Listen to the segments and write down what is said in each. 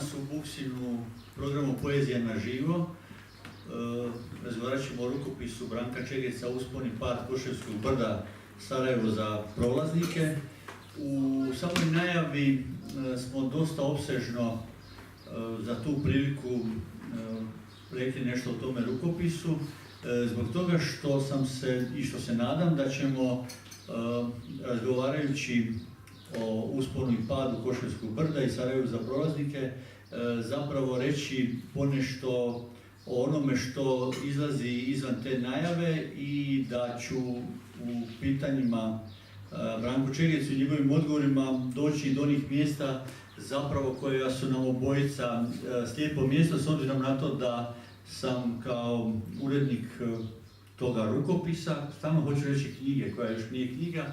danas u Buksinu programu Poezija na živo. Razgovarat ćemo o rukopisu Branka Čegeca Uspon i pad Koševskog brda Sarajevo za prolaznike. U samoj najavi smo dosta opsežno za tu priliku rekli nešto o tome rukopisu, zbog toga što sam se i što se nadam da ćemo razgovarajući o usponu i padu Koševskog brda i Sarajevo za prolaznike zapravo reći ponešto o onome što izlazi izvan te najave i da ću u pitanjima Branku Čegecu i njegovim odgovorima doći do onih mjesta zapravo koja su nam obojica slijepo mjesto, s obzirom na to da sam kao urednik toga rukopisa, stalno hoću reći knjige, koja još nije knjiga,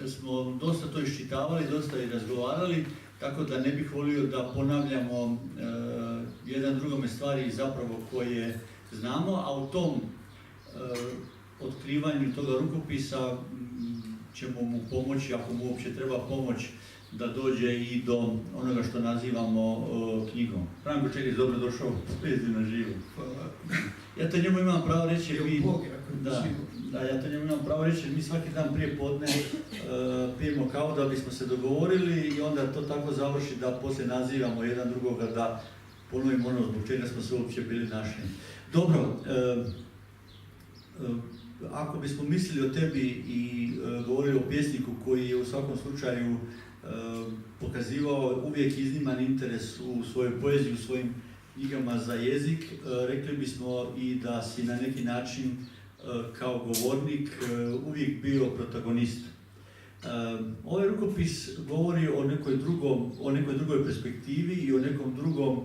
smo dosta to iščitavali, dosta i razgovarali, tako da ne bih volio da ponavljamo jedan drugome stvari zapravo koje znamo, a u tom otkrivanju toga rukopisa ćemo mu pomoći, ako mu uopće treba pomoć, da dođe i do onoga što nazivamo knjigom. Branko Čegec, dobro došao u Poeziju na živo. Ja to njemu imam pravo reći jer mi svaki dan prije podne pijemo kavu da bismo se dogovorili i onda to tako završi da poslije nazivamo jedan drugoga da ponovimo ono zbog čega smo se uopće bili našli. Dobro, ako bismo mislili o tebi i govorili o pjesniku koji je u svakom slučaju pokazivao uvijek izniman interes u svojoj poeziji, u svojim knjigama za jezik, rekli bismo i da si na neki način kao govornik uvijek bio protagonist. Ovaj rukopis govori o nekoj drugoj perspektivi i o nekom drugom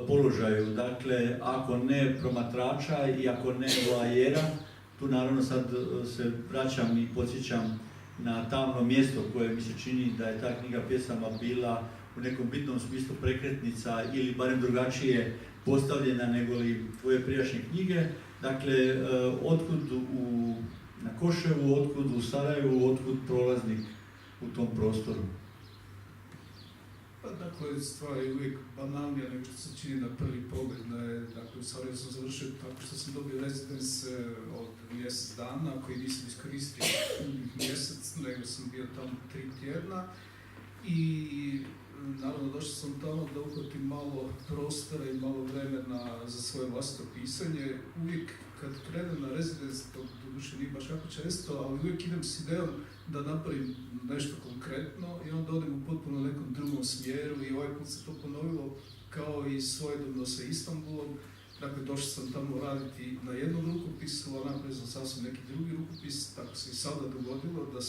položaju. Dakle, ako ne promatrača i ako ne voajera, tu naravno sad se vraćam i podsjećam na tamno mjesto koje mi se čini da je ta knjiga pjesama bila u nekom bitnom smislu prekretnica ili barem drugačije postavljena nego li tvoje prijašnje knjige. Dakle, otkud na Koševu, otkud u Sarajevu, otkud prolaznik u tom prostoru? Pa dakle, stvar je uvijek banalnija nego što se čini na prvi pogled. Dakle, u Sarajevu sam završio tako što sam dobio rezidens od mjesec dana koji nisam iskoristio mjesec, nego sam bio tamo 3 tjedna i naravno došao sam tamo da uhvatim malo prostora i malo vremena za svoje vlastito pisanje. Uvijek kad krenem na rezidens, to doduše nije baš jako često, ali uvijek idem s idejom da napravim nešto konkretno i onda odem u potpuno nekom drugom smjeru i ovaj put se to ponovilo kao i svojedobno sa Istanbulom. Dakle, došao sam tamo raditi na jednom rukopisu, a napravio sam sasvim neki drugi rukopis, tako se i sada dogodilo da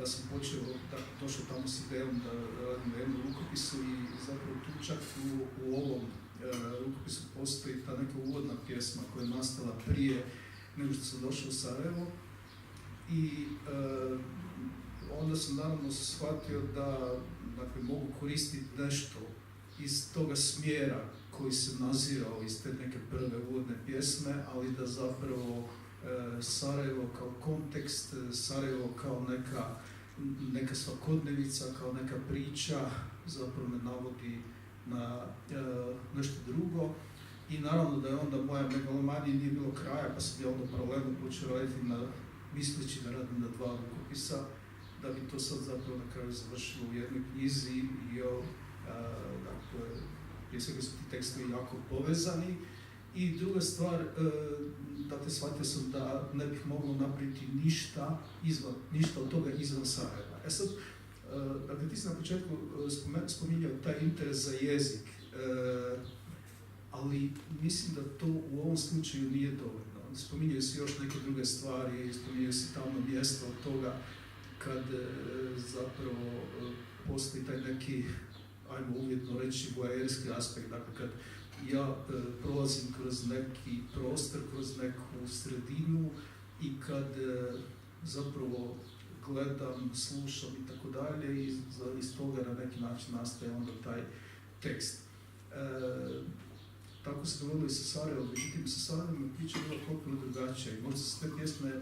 sam počeo, došao tamo s idejom da radim na jednom rukopisu i zapravo tu čak u ovom rukopisu postoji ta neka uvodna pjesma koja je nastala prije nego što sam došao u Sarajevo i onda sam naravno shvatio da mogu koristiti nešto iz toga smjera koji se nazirao iz te neke prve uvodne pjesme, ali da zapravo Sarajevo kao kontekst, Sarajevo kao neka svakodnevica, kao neka priča zapravo me navodi na nešto drugo. I naravno da je onda moja megalomanija nije bilo kraja, pa sam ja onda paralelno počeo raditi misleći da radim na 2 rukopisa, da bi to sad zapravo na kraju završilo u jednoj knjizi i dakle, prije svega su ti tekstovi jako povezani. I druga stvar, dakle, shvatio sam da ne bih mogao napraviti ništa od toga izvan Sarajeva. Sad, dakle, ti si na početku spominjao taj interes za jezik, ali mislim da to u ovom slučaju nije dovoljno. Spominjaju se još neke druge stvari, spominjaju se tamno mjesto od toga kad zapravo postoji taj neki, ajmo uvjetno reći, voajerski aspekt, dakle, kad ja prolazim kroz neki prostor, kroz neku sredinu i kad zapravo gledam, slušam i tako dalje i iz toga na neki način nastaje onda taj tekst. Tako se dogodilo i sa Sarajevom, međutim sa Sarajevom je priča bila potpuno drugačija i možda se te pjesme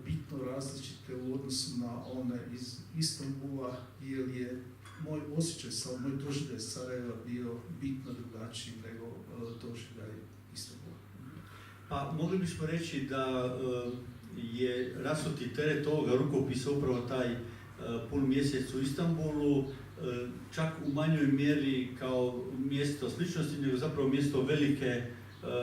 bitno različite u odnosu na one iz Istanbula, jer je moj osjećaj, moj doživljaj Sarajeva bio bitno drugačiji nego doživljaj Istanbula. Pa mogli bismo reći da je rasuti teret ovoga rukopisa upravo taj pun mjesec u Istanbulu, čak u manjoj mjeri kao mjesto sličnosti, nego zapravo mjesto velike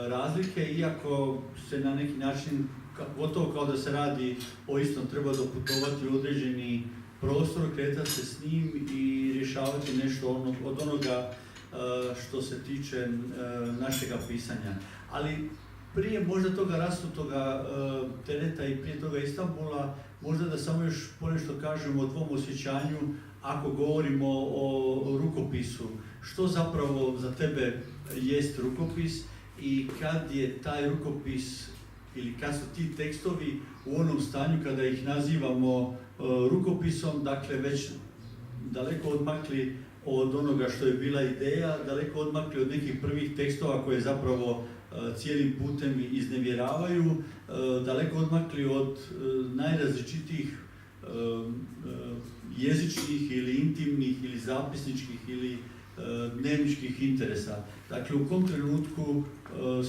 razlike, iako se na neki način gotovo kao da se radi o istom, treba doputovati u određeni prostor, kretati se s njim i rješavati nešto od onoga što se tiče našega pisanja. Ali prije možda toga rasutoga tereta i prije toga Istanbula, možda da samo još ponešto kažemo o tvom osjećanju ako govorimo o rukopisu. Što zapravo za tebe jest rukopis i kad je taj rukopis ili kad su ti tekstovi u onom stanju kada ih nazivamo rukopisom, dakle već daleko odmakli od onoga što je bila ideja, daleko odmakli od nekih prvih tekstova koje zapravo cijelim putem iznevjeravaju, daleko odmakli od najrazličitijih jezičnih ili intimnih ili zapisničkih ili dnevničkih interesa. Dakle, u kom trenutku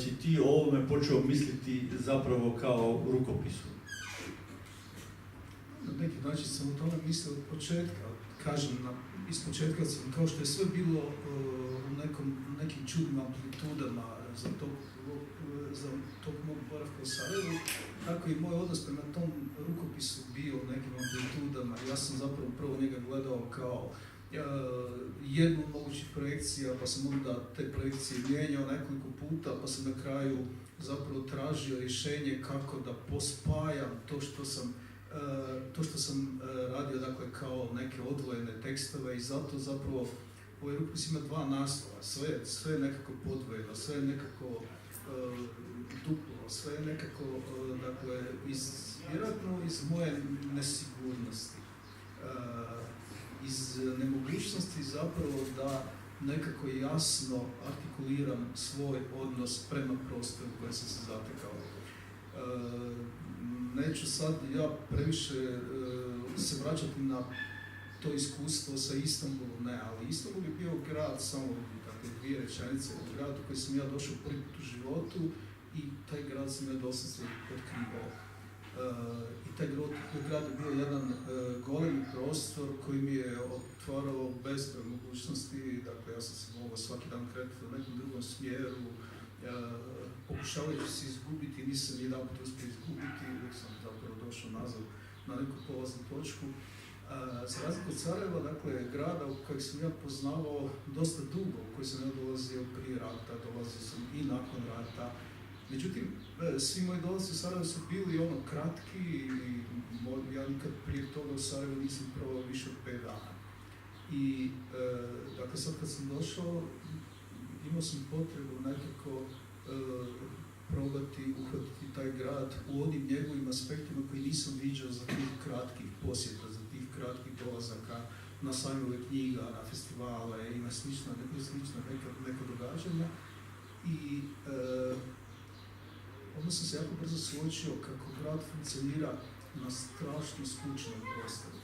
si ti o ovome počeo misliti zapravo kao rukopisu? Na neki način sam o tome mislio od početka. Kažem, iz početka sam, kao što je sve bilo u nekim čudnim amplitudama za tog mog boravka u Sarajevu, tako i moj odnos prema tom rukopisu bio u nekim amplitudama. Ja sam zapravo prvo njega gledao kao jednu od mogućih projekcija, pa sam onda te projekcije mijenjao nekoliko puta, pa sam na kraju zapravo tražio rješenje kako da pospajam to što sam radio, dakle, kao neke odvojene tekstove, i zato zapravo ovaj rukopis ima dva naslova, sve je nekako podvojeno, sve je nekako duplo, sve je nekako, dakle, vjerojatno iz moje nesigurnosti, iz nemogućnosti zapravo da nekako jasno artikuliram svoj odnos prema prostoru u kojem sam se zatekao. Neću sad ja previše se vraćati na to iskustvo sa Istanbulom, ne, ali Istanbul je bio grad, samo dakle, dvije rečenice, grad u koji sam ja došao prvi put u životu i taj grad sam ja doslovno otkrivao. I taj grad je bio jedan golemi prostor koji mi je otvarao bezbroj mogućnosti, dakle ja sam se mogao svaki dan kretati u nekom drugom smjeru, pokušavajući se izgubiti, nisam jedanput uspio izgubiti, uvijek sam zapravo došao nazad na neku polaznu točku. Za razliku od Sarajeva, dakle, grada u kojeg sam ja poznavao dosta dugo, u koji sam ja dolazio prije rata, dolazio sam i nakon rata. Međutim, svi moji dolazi u Sarajevo su bili kratki i ja nikad prije toga u Sarajevu nisam provao više od 5 dana. I dakle, sad kad sam došao, imao sam potrebu nekako probati uhvatiti taj grad u onim njegovim aspektima koji nisam viđao za tih kratkih posjeta, za tih kratkih dolazaka na sajmove knjiga, na festivale i na slična neka događanja. I onda sam se jako brzo suočio kako grad funkcionira na strašno skučenom prostoru.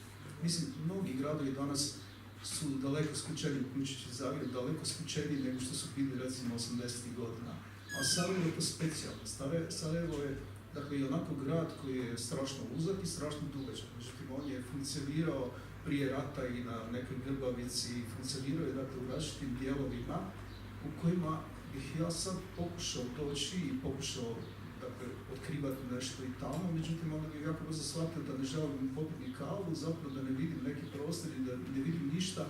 Mislim, mnogi gradovi danas su daleko skučeniji, uključujući Zagreb, daleko skučeniji nego što su bili recimo 80-ih godina. A Sarajevo je to specijalno. Sarajevo je, dakle, i onako grad koji je strašno uzak i strašno dugačak. Međutim, on je funkcionirao prije rata i na nekoj grbavici, funkcionirao je, dakle, u različitim dijelovima u kojima bih ja sad pokušao doći i pokušao, dakle, otkrivati nešto i tamo, međutim, onda bih jako brzo shvatio da ne želim popiti kavu, zapravo da ne vidim neki prostor i da ne vidim ništa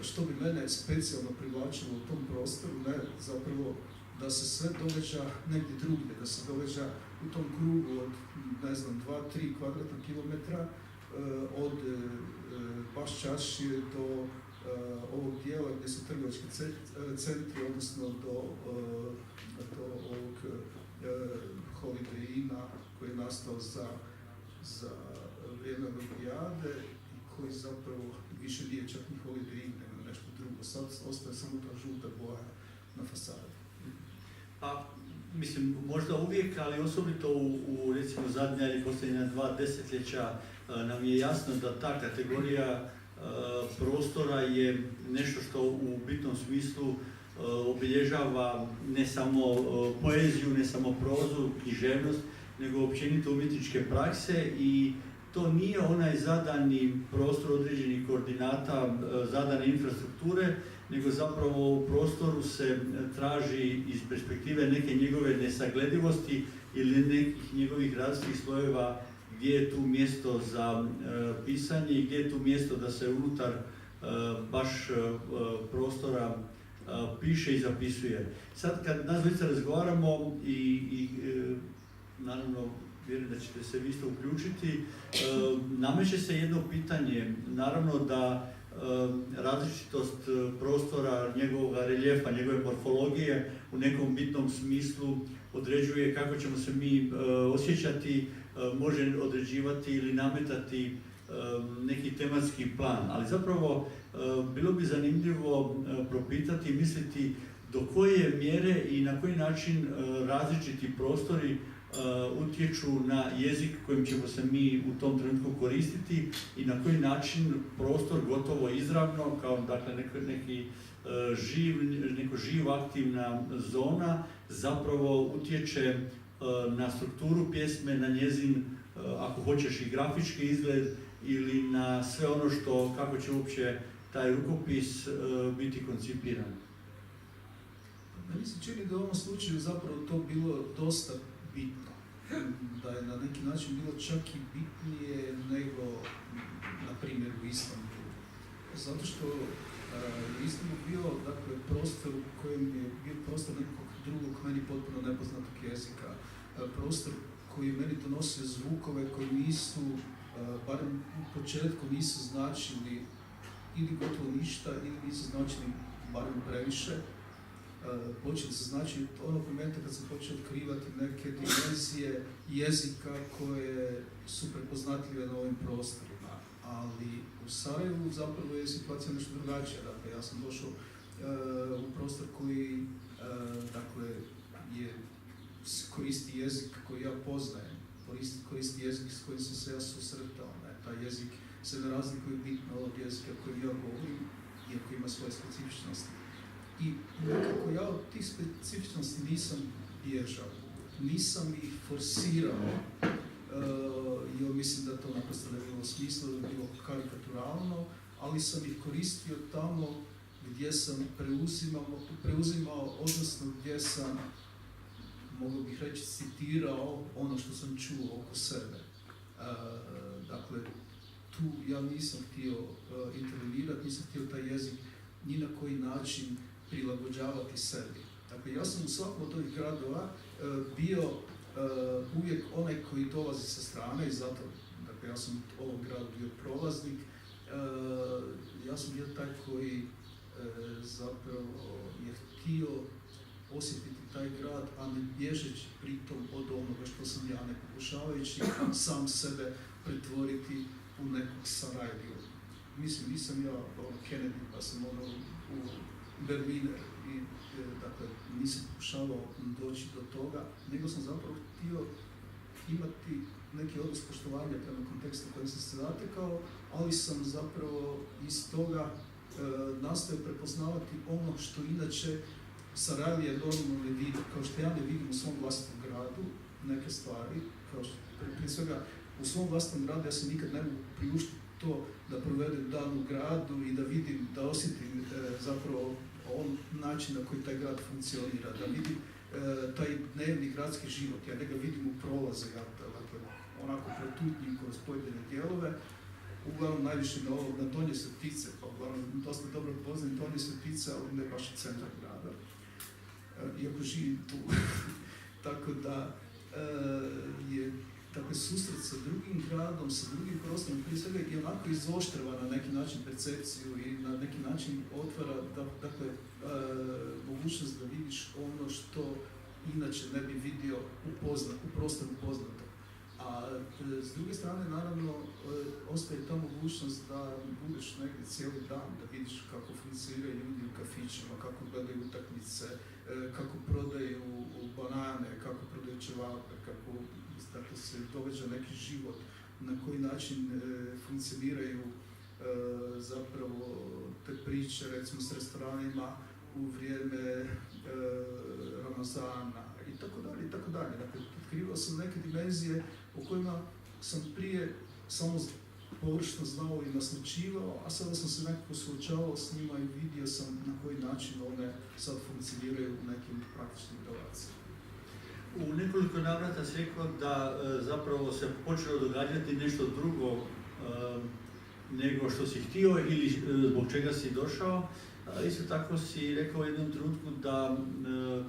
što bi mene specijalno privlačilo u tom prostoru, ne, zapravo da se sve događa negdje drugdje, da se događa u tom krugu od, ne znam, 2-3 kvadratna kilometra, od Baščaršije do ovog dijela gdje su trgovački centri, odnosno do ovog Holiday Inna koji je nastao za vrijeme Olimpijade i koji zapravo više nije čak ni Holiday Inn, nego nešto drugo. Sad ostaje samo ta žuta boja na fasadi. A mislim, možda uvijek, ali osobito u recimo zadnja ili posljednja 2 desetljeća nam je jasno da ta kategorija prostora je nešto što u bitnom smislu obilježava ne samo poeziju, ne samo prozu, književnost, nego općenito umjetničke prakse i to nije onaj zadani prostor određenih koordinata, zadane infrastrukture, nego zapravo u prostoru se traži iz perspektive neke njegove nesagledivosti ili nekih njegovih različitih slojeva gdje je tu mjesto za pisanje i gdje je tu mjesto da se unutar baš prostora piše i zapisuje. Sad kad nas dvojica razgovaramo i naravno vjerujem da ćete se vi isto uključiti, nameće se jedno pitanje, naravno da različitost prostora, njegovog reljefa, njegove morfologije u nekom bitnom smislu određuje kako ćemo se mi osjećati, može određivati ili nametati neki tematski plan. Ali zapravo bilo bi zanimljivo propitati i misliti do koje mjere i na koji način različiti prostori utječu na jezik kojim ćemo se mi u tom trenutku koristiti i na koji način prostor gotovo izravno, kao dakle neko živ aktivna zona zapravo utječe na strukturu pjesme, na njezin, ako hoćeš i grafički izgled ili na sve ono što, kako će uopće taj rukopis biti koncipiran. Meni se čini da u ovom slučaju zapravo to bilo dosta bitno, da je na neki način bilo čak i bitnije nego, na primjer, u Istanbulu. Zato što je Istanbul bio, dakle, prostor u kojem je bio prostor nekog drugog, meni potpuno nepoznatog jezika. Prostor koji je meni donosio zvukove koji nisu, barem u početku nisu značili ili gotovo ništa, ili nisu značili barem previše. Počeli se znači od onog momenta kad sam počeo otkrivati neke dimenzije jezika koje su prepoznatljive na ovim prostorima. Ali u Sarajevu zapravo je situacija nešto drugačija. Dakle, ja sam došao u prostor koji dakle, koristi jezik koji ja poznajem, koristi jezik s kojim sam se ja susretao. Taj jezik se ne razlikuje bitno od jezika koji ja govorim, iako ima svoje specifičnosti. I nekako ja od tih specifičnosti nisam bježao, nisam ih forsirao, jer mislim da to naprosto ne bilo smisla, da je bilo karikaturalno, ali sam ih koristio tamo gdje sam preuzimao, odnosno gdje sam, mogu bih reći, citirao ono što sam čuo oko sebe. Dakle, tu ja nisam htio intervenirati, nisam htio taj jezik ni na koji način prilagođavati sebi. Dakle, ja sam u svakom od ovih gradova bio uvijek onaj koji dolazi sa strane i zato, dakle, ja sam u ovom gradu bio prolaznik, ja sam bio taj koji zapravo je htio osjetiti taj grad, a ne bježeći pritom od onoga što sam ja, ne pokušavajući sam sebe pretvoriti u nekog Sarajeviju. Mislim, nisam ja Kennedy, pa sam u Berliner i dakle, nisam pokušavao doći do toga, nego sam zapravo htio imati neki odnos poštovanja prema kontekstu kojem sam se zatekao, ali sam zapravo iz toga nastojao prepoznavati ono što inače Sarajevija normalno ne vidi, kao što ja ne vidim u svom vlastitom gradu neke stvari, kao što prije svega u svom vlastitom gradu ja se nikad ne mogu priuštiti to da provedem dan u gradu i da vidim, da osjetim zapravo on način na koji taj grad funkcionira, da vidim taj dnevni gradski život, ja njega vidim u prolaze, ja dakle, onako protutnjim kroz pojedine dijelove, uglavnom najviše na Donje Svetice, pa uglavnom dosta dobro poznajem Donje Svetice, ali ne baš i centar grada, iako živim tu. Tako da je dakle, susret sa drugim gradom, sa drugim prostorom, prije svega i onako izoštrava na neki način percepciju i na neki način otvara dakle, mogućnost da vidiš ono što inače ne bi vidio u prostoru poznato. A s druge strane, naravno, ostaje ta mogućnost da budeš negdje cijeli dan, da vidiš kako funkcioniraju ljudi u kafićima, kako gledaju utakmice, kako prodaju banane, kako prodaju ćevape, kako dakle, se događa neki život, na koji način funkcioniraju zapravo te priče, recimo s restoranima u vrijeme Ramazana i tako dalje, i tako dalje. Dakle, otkrivao sam neke dimenzije o kojima sam prije samo površno znao i naslučivao, a sada sam se nekako suočavao s njima i vidio sam na koji način one sad funkcioniraju u nekim praktičnim relacijama. U nekoliko navrata si rekao da zapravo se počelo događati nešto drugo nego što si htio ili zbog čega si došao. Isto tako si rekao u jednom trenutku da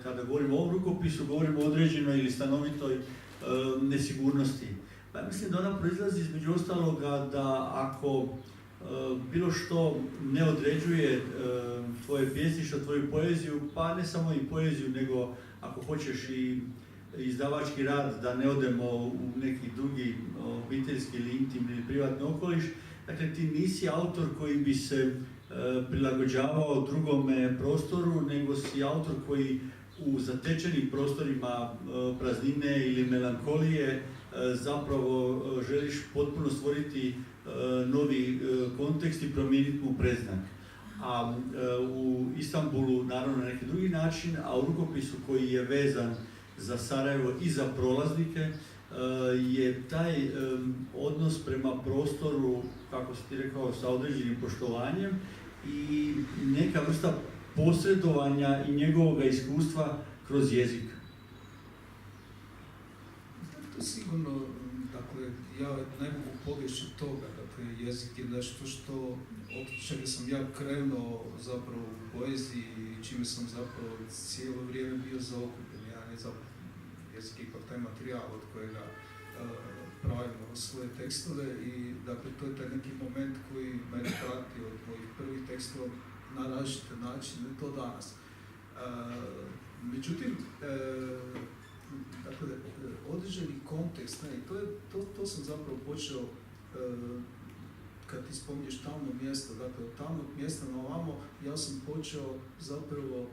kada govorimo o ovom rukopisu, govorimo o određenoj ili stanovitoj nesigurnosti. Pa mislim da ona proizlazi između ostaloga da ako bilo što ne određuje tvoje pjesništvo, tvoju poeziju, pa ne samo i poeziju, nego ako hoćeš i izdavački rad, da ne odemo u neki drugi obiteljski ili intimni ili privatni okoliš. Dakle, ti nisi autor koji bi se prilagođavao drugome prostoru, nego si autor koji u zatečenim prostorima praznine ili melankolije zapravo želiš potpuno stvoriti novi kontekst i promijeniti mu predznak. A u Istanbulu naravno na neki drugi način, a u rukopisu koji je vezan za Sarajevo i za prolaznike je taj odnos prema prostoru, kako si ti rekao, sa određenim poštovanjem i neka vrsta posredovanja i njegovog iskustva kroz jezik. To sigurno, dakle, ja ne mogu pobjeći od toga, dakle, jezik je nešto što, od čega sam ja krenuo zapravo u poeziji i čime sam zapravo cijelo vrijeme bio zaokupljen. Jezik je ipak taj materijal od kojega pravimo svoje tekstove i dakle to je taj neki moment koji mene prati od mojih prvih tekstova na različite načine to danas. Međutim, dakle, određeni kontekst, to sam zapravo počeo kad ti spominješ tamno mjesto, dakle od tamnog mjesta na ovamo ja sam počeo zapravo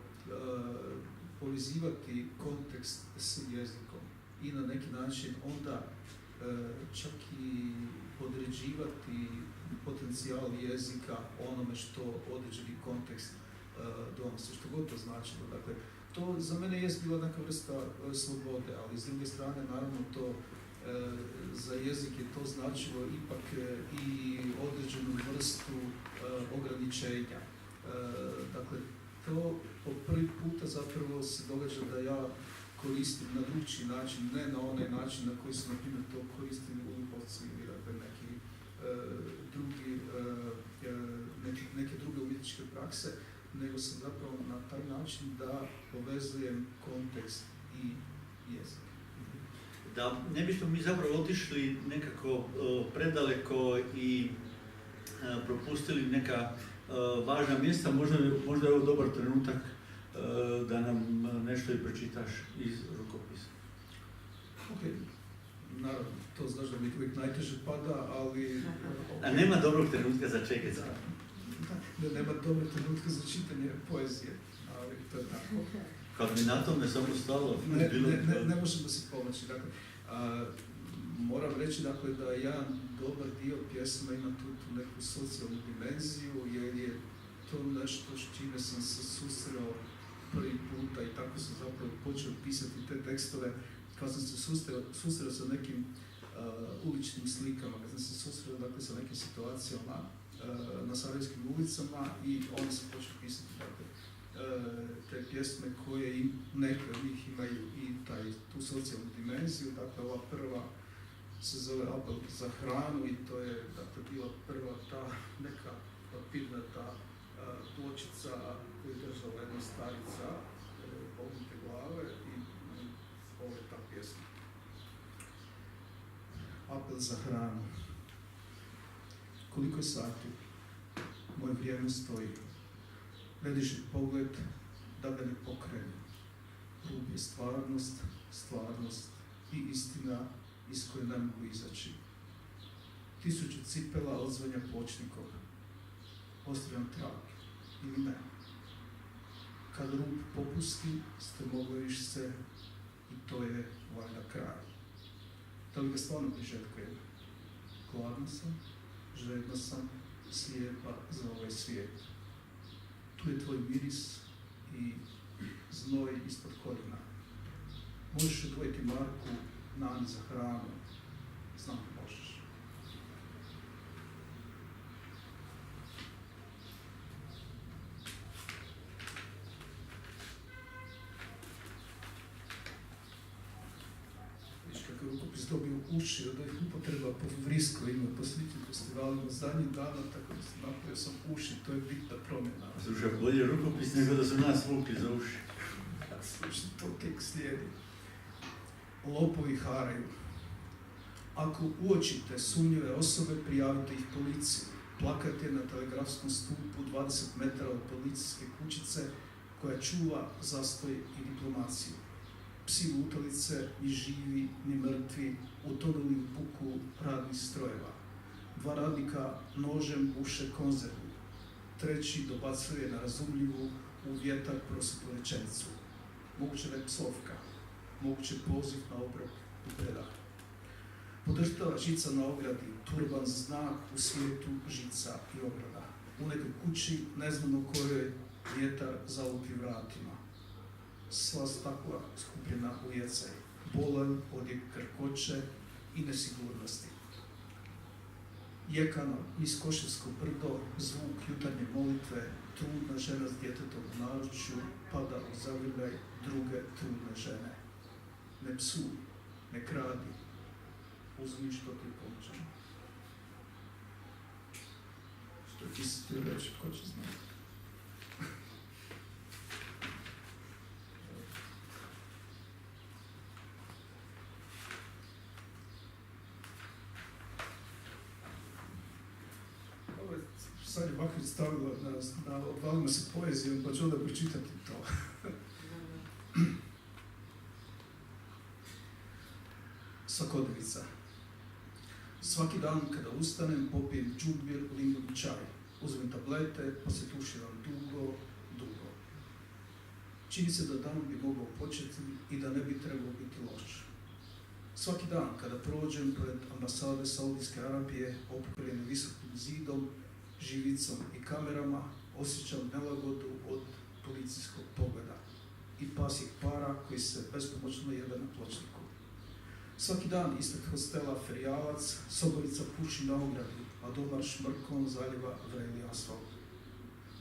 povezivati kontekst s jezikom i na neki način onda čak i određivati potencijal jezika onome što određeni kontekst donosi, što god to značilo. Dakle, to za mene je bila neka vrsta slobode, ali s druge strane, naravno, to za jezik je to značilo ipak i određenu vrstu ograničenja. Dakle, to po prvi puta zapravo se događa da ja koristim na drugčiji način, ne na onaj način na koji su, na primjer, to koristili Lipovci ili neke druge umjetničke prakse, nego sam zapravo na taj način da povezujem kontekst i jezik. Da ne bismo mi zapravo otišli nekako predaleko i propustili neka važna mjesta, možda je ovo dobar trenutak da nam nešto i pročitaš iz rukopisa. Ok, naravno, to znaš da mi uvijek najteže pada, ali... A nema dobrog trenutka za čekaj. Da, nema dobrog trenutka za čitanje poezije, ali to je tako. Kad bi na tome samo stalo... Ne možemo si pomoći. Dakle, moram reći dakle, da jedan dobar dio pjesma ima tu neku socijalnu dimenziju, jer je to nešto s čime sam se susreo prvi puta i tako sam zapravo počeo pisati te tekstove kad sam se susreo sa nekim uličnim slikama, kad sam se susreo dakle, sa nekim situacijama na sarajevskim ulicama i onda sam počeo pisati dakle, te pjesme koje neke od njih imaju i tu socijalnu dimenziju. Dakle, ova prva se zove Apel za hranu i to je dakle, bila prva ta neka papirnata pločica koju je držala jedna starica pognute glave i ovo je ta pjesma. Apel za hranu. Koliko je sati? Moje vrijeme stoji. Ne diže pogled da ga ne pokrene. Rub je stvarnost i istina iz koje ne mogu izaći. 1000 cipela odzvanja pločnikom. Ostavljam trag ili ne. Kad rup popusti, ste mogli viš se i to je valjda kraj. Da li ga stvarno priželjkujem? Gladna sam, žedna sam, slijepa za ovaj svijet. Tu je tvoj miris i znoj ispod koljena. Možeš odvojiti Marku Nani za hranu. Znam da možeš. Viš kako je rukopis dobio uši, da ih upotreba po vriskovima, po sličnim festivalima zadnjih dana, tako da sam napravio sam uši, to je bitna promjena. Slušaj, bolje rukopis nego da su nas vukli za uši. Slušaj, to tek slijedi. Lopovi haraju. Ako uočite sumnjive osobe, prijavite ih policiji. Plakat je na telegrafskom stupu 20 metara od policijske kućice koja čuva zastoj i diplomaciju. Psi lutalice, ni živi, ni mrtvi, utonuli u puku radnih strojeva. 2 radnika nožem buše konzervu. 3 dobacuje na razumljivu u vjetar prosiplu rečenicu. Moguće da je psovka, moguće poziv na obrok i predah. Podrhtava žica na ogradi, turban znak u svijetu žica i ograda. U nekoj kući, ne znamo kojoj, vjetar zalupi vratima. Sva stakla skupljena u jecaj, bolan odjek krkoće i nesigurnosti. Jekano, niz Koševsko brdo, zvuk jutarnje molitve, trudna žena s djetetom u naručju pada u zagrljaj druge trudne žene. Ne psuj, ne kradi, uzmi što ti ponuđeno. Što ti si ti reći, ko će znati? Sad je Bakrić stavila na odvalima se poezijom, pa ću onda pročitati to. Svakodnevica. Svaki dan kada ustanem, popijem džumbir, limon i čaj. Uzmem tablete, pa se tuširam dugo. Čini se da dan bi mogao početi i da ne bi trebao biti loš. Svaki dan kada prođem pred ambasade Saudijske Arabije, opkoljene visokim zidom, živicom i kamerama, osjećam nelagodu od policijskog pogleda i pasjih para koji se bespomoćno jebe na pločniku. Svaki dan ispred hostela Ferijalac, sobarica puši na ogradi, a domar šmrkom zaljeva vreli asfalt.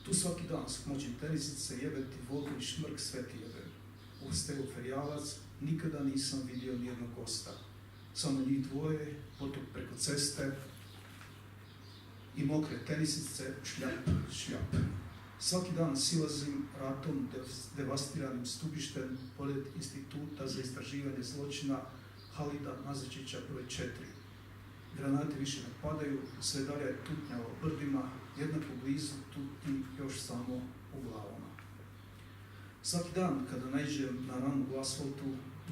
Tu svaki dan smočim tenisice, jebeti vodu i šmrk sveti jeben. U hostelu Ferijalac nikada nisam vidio nijednog gosta. Samo njih dvoje, potom preko ceste i mokre tenisice, šljap. Svaki dan silazim ratom devastiranim stubištem pored Instituta za istraživanje zločina Halida Nazičića broj 4. Granate više ne padaju, sve dalje je tutnjava u brdima, jednako blizu tutnji još samo u glavama. Svaki dan kada naiđem na ranu u asfaltu,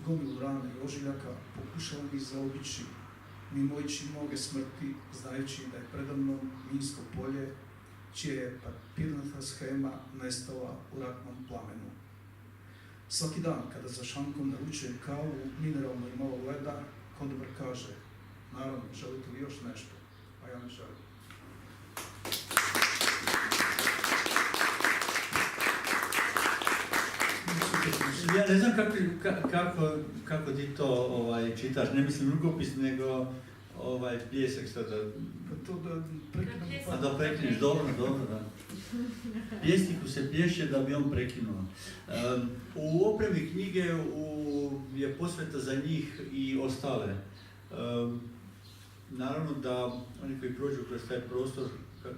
gomilu rana i ožiljaka, pokušavam ih zaobići, mimoići mnoge smrti, znajući da je predamnom minsko polje, čija je papirnata shema nestala u ratnom plamenu. Svaki dan kada za šankom naručujem kavu, mineralno i malo leda, kondobar kaže: naravno, želite li još nešto? A ja ne želim. Ja ne znam kako ti to čitaš, ne mislim rukopis, nego pljesak sada. Pa to da prekinem. A da prekineš, dobro, da. Pjesniku se plješe da bi on prekinuo. U opremi knjige je posveta za njih i ostale. Naravno da oni koji prođu kroz taj prostor,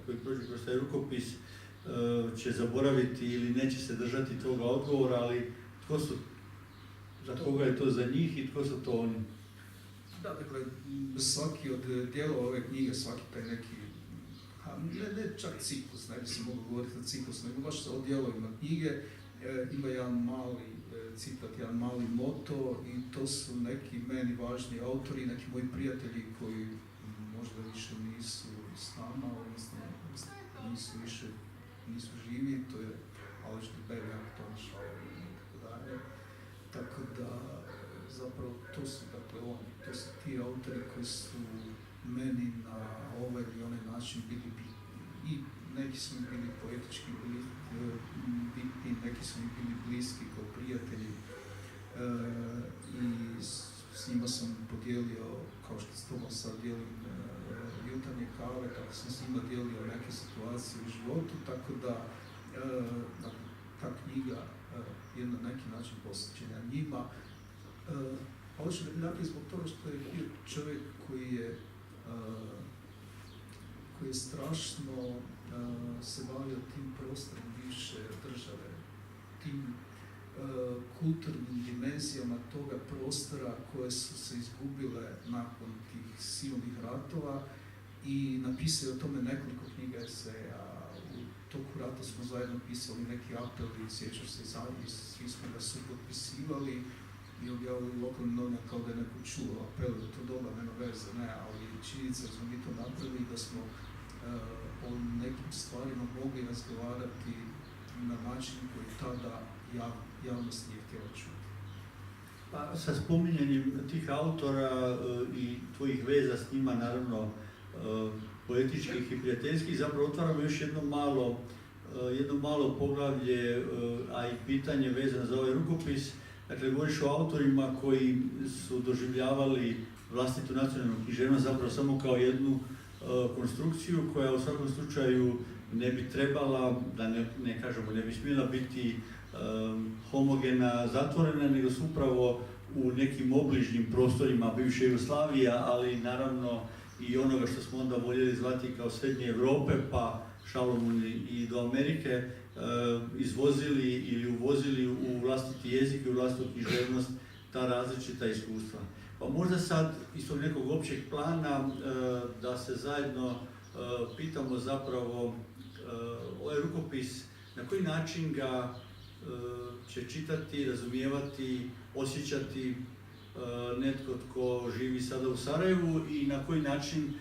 koji prođu kroz taj rukopis, će zaboraviti ili neće se držati toga odgovora, ali tko su, za koga je to za njih i tko su to oni? Da, dakle, svaki od dijelova ove knjige, svaki taj neki, ne čak ciklus, ne bi se moglo govoriti o ciklusu, nego baš o dijelovima knjige, ima jedan mali citati jedan mali moto i to su neki meni važni autori, neki moji prijatelji koji možda više nisu s nama, odnosno nisu živi, to je Aleš Debeljak, Tomaš Šalom i tako dalje. Tako da zapravo to su ti autori koji su meni na ovaj ili onaj način bili bitni. I neki su mi bili poetički bitni, neki su mi bili bliski kao prijatelji i s njima sam podijelio, kao što s tobom sad dijelim jutarnje kave, tako sam s njima dijelio neke situacije u životu, tako da ta knjiga je na neki način posvećena njima. Aleš Debeljak je zbog toga što je bio čovjek koji je strašno se bavio tim prostorom bivše države, tim kulturnim dimenzijama toga prostora koje su se izgubile nakon tih silnih ratova i napisao je o tome nekoliko knjiga eseja. U toku rata smo zajedno pisali neki apeli, sjećam se i svi smo ga supotpisivali i objavili lokalnim novinama kao da je neko čuo apel u to doba, nema veze, ne, ali činjenica da smo mi to napravili, da smo o nekim stvarima mogli razgovarati na način koji tada javnost nije htjela čuti. Pa sa spominjanjem tih autora i tvojih veza s njima, naravno poetičkih i prijateljskih, zapravo otvaramo još jedno malo poglavlje, a i pitanje vezano za ovaj rukopis. Dakle, govoriš o autorima koji su doživljavali vlastitu nacionalnu književnost zapravo samo kao jednu konstrukciju koja u svakom slučaju ne bi trebala, da ne kažemo, ne bi smjela biti homogena, zatvorena, nego su upravo u nekim obližnjim prostorima bivše Jugoslavije, ali naravno i onoga što smo onda voljeli zvati kao Srednje Europe, pa šalom i do Amerike, izvozili ili uvozili u vlastiti jezik i u vlastitu književnost ta različita iskustva. Pa možda sad iz tog nekog općeg plana da se zajedno pitamo zapravo ovaj rukopis, na koji način ga će čitati, razumijevati, osjećati netko tko živi sada u Sarajevu i na koji način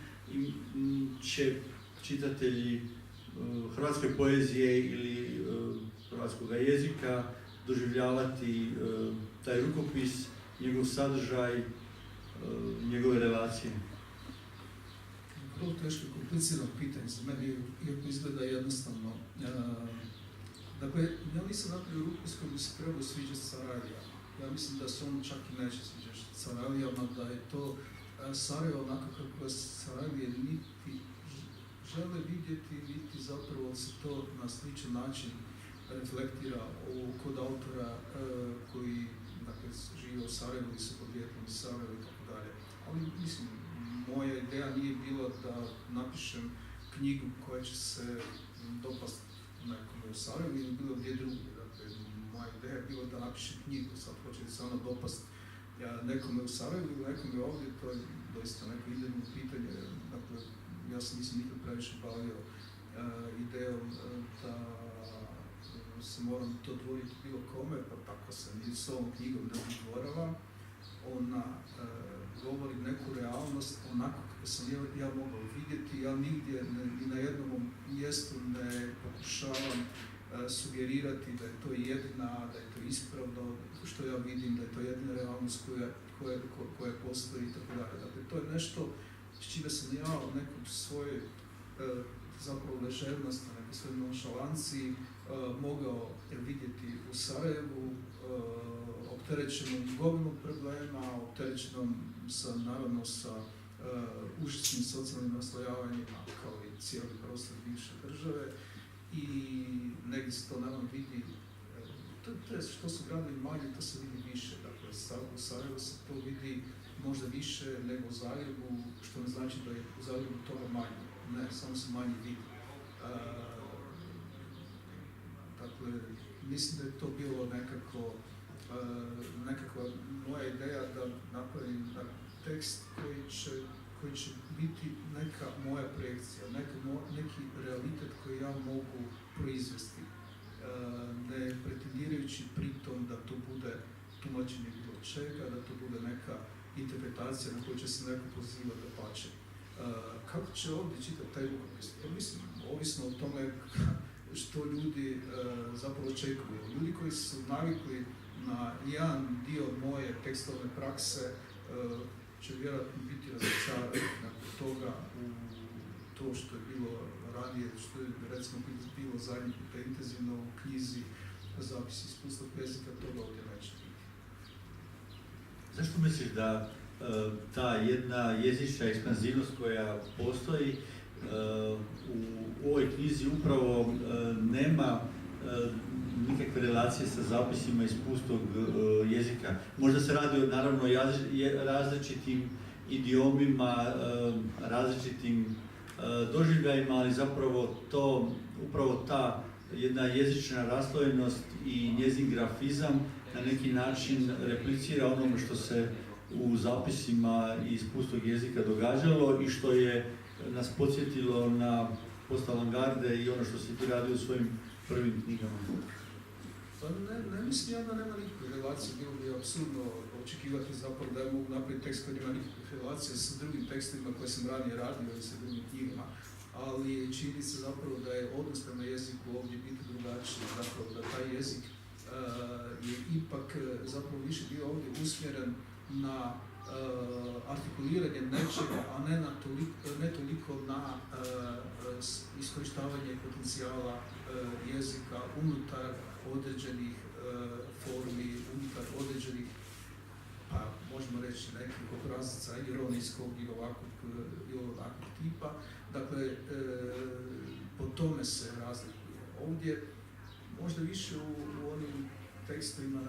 će čitatelji hrvatske poezije ili hrvatskog jezika doživljavati taj rukopis, njegov sadržaj, njegove relacije. Vrlo teško i komplicirano pitanje za mene, iako izgleda jednostavno. Dakle, ja nisam napravio rukopis koji bi se trebao sviđati Sarajevijama. Ja mislim da se on čak i neće sviđati Sarajevijama, da je to Sarajevo onako kako Sarajevije niti žele vidjeti, niti zapravo se to na sličan način reflektira kod autora koji žive u Sarajevu ili su podrijetlom iz Sarajeva i tako dalje. Ali mislim, moja ideja nije bila da napišem knjigu koja će se dopast nekome u Sarajevu ili bilo gdje drugdje. Dakle, moja ideja je bila da napišem knjigu, sad hoće li se ona dopast nekome u Sarajevu ili nekome ovdje, to je doista neko idejno pitanje. Dakle, ja se nisam nikad previše bavio idejom da se moram to dvoriti bilo kome, pa tako se ni s ovom knjigom ne dvoravam. Ona govori neku realnost onako kako sam ja mogao vidjeti, ja nigdje ni na jednom mjestu ne pokušavam sugerirati da je to jedina, da je to ispravno, što ja vidim, da je to jedina realnost koja postoji i tako dalje. Dakle, to je nešto s čime sam ja u nekom svojoj zapravo ležernosti, na nekoj svojoj nonšalanciji mogao vidjeti u Sarajevu, opterećenom gomilom problema, opterećenom naravno sa užasnim socijalnim naslojavanjima kao i cijeli prostor bivše države i negdje se to naravno vidi, što su gradovi manji, to se vidi više, dakle u Sarajevu se to vidi možda više nego u Zagrebu, što ne znači da je u Zagrebu toga manje, ne, samo se manje vidi. Dakle, mislim da je to bilo nekakva moja ideja da napravim tekst koji će biti neka moja projekcija, neki realitet koji ja mogu proizvesti ne pretendirajući pritom da to bude tumačenje bilo čega, da to bude neka interpretacija na koju će se neko pozivati da pače. Kako će ovdje čitati taj rukopis? Ja mislim, ovisno o tome što ljudi zapravo očekuju. Ljudi koji su navikli na jedan dio moje tekstovne prakse će vjerojatno biti razočarani nakon toga u to što je bilo ranije, što je recimo bilo zadnji puta intenzivno u knjizi Zapis iskustva jezika, toga ovdje neće biti. Zašto misliš da ta jedna jezična ekspanzivnost koja postoji u ovoj knjizi upravo nema nikakve relacije sa zapisima iz pustog jezika? Možda se radi o naravno različitim idiomima, različitim doživljajima, ali zapravo upravo ta jedna jezična raslojenost i njezin grafizam na neki način replicira onome što se u zapisima iz pustog jezika događalo i što je nas podsjetilo na post-avangarde i ono što si ti radio u svojim prvim knjigama. Pa ne mislim ja da nema nikakve relacije, bilo bi apsurdno očekivati zapravo da ja mogu napraviti tekst koji nema nikakve relacije sa drugim tekstovima koje sam ranije radio i sa drugim knjigama, ali čini se zapravo da je odnos prema jeziku ovdje biti drugačiji, zapravo da taj jezik je ipak zapravo više bio ovdje usmjeren na artikuliranje nečega, a ne toliko na iskorištavanje potencijala jezika unutar određenih formi, unutar određenih, pa možemo reći nekih obrazaca ironijskog ili ovakvog tipa. Dakle, po tome se razlikuje. Ovdje možda više u onim tekstovima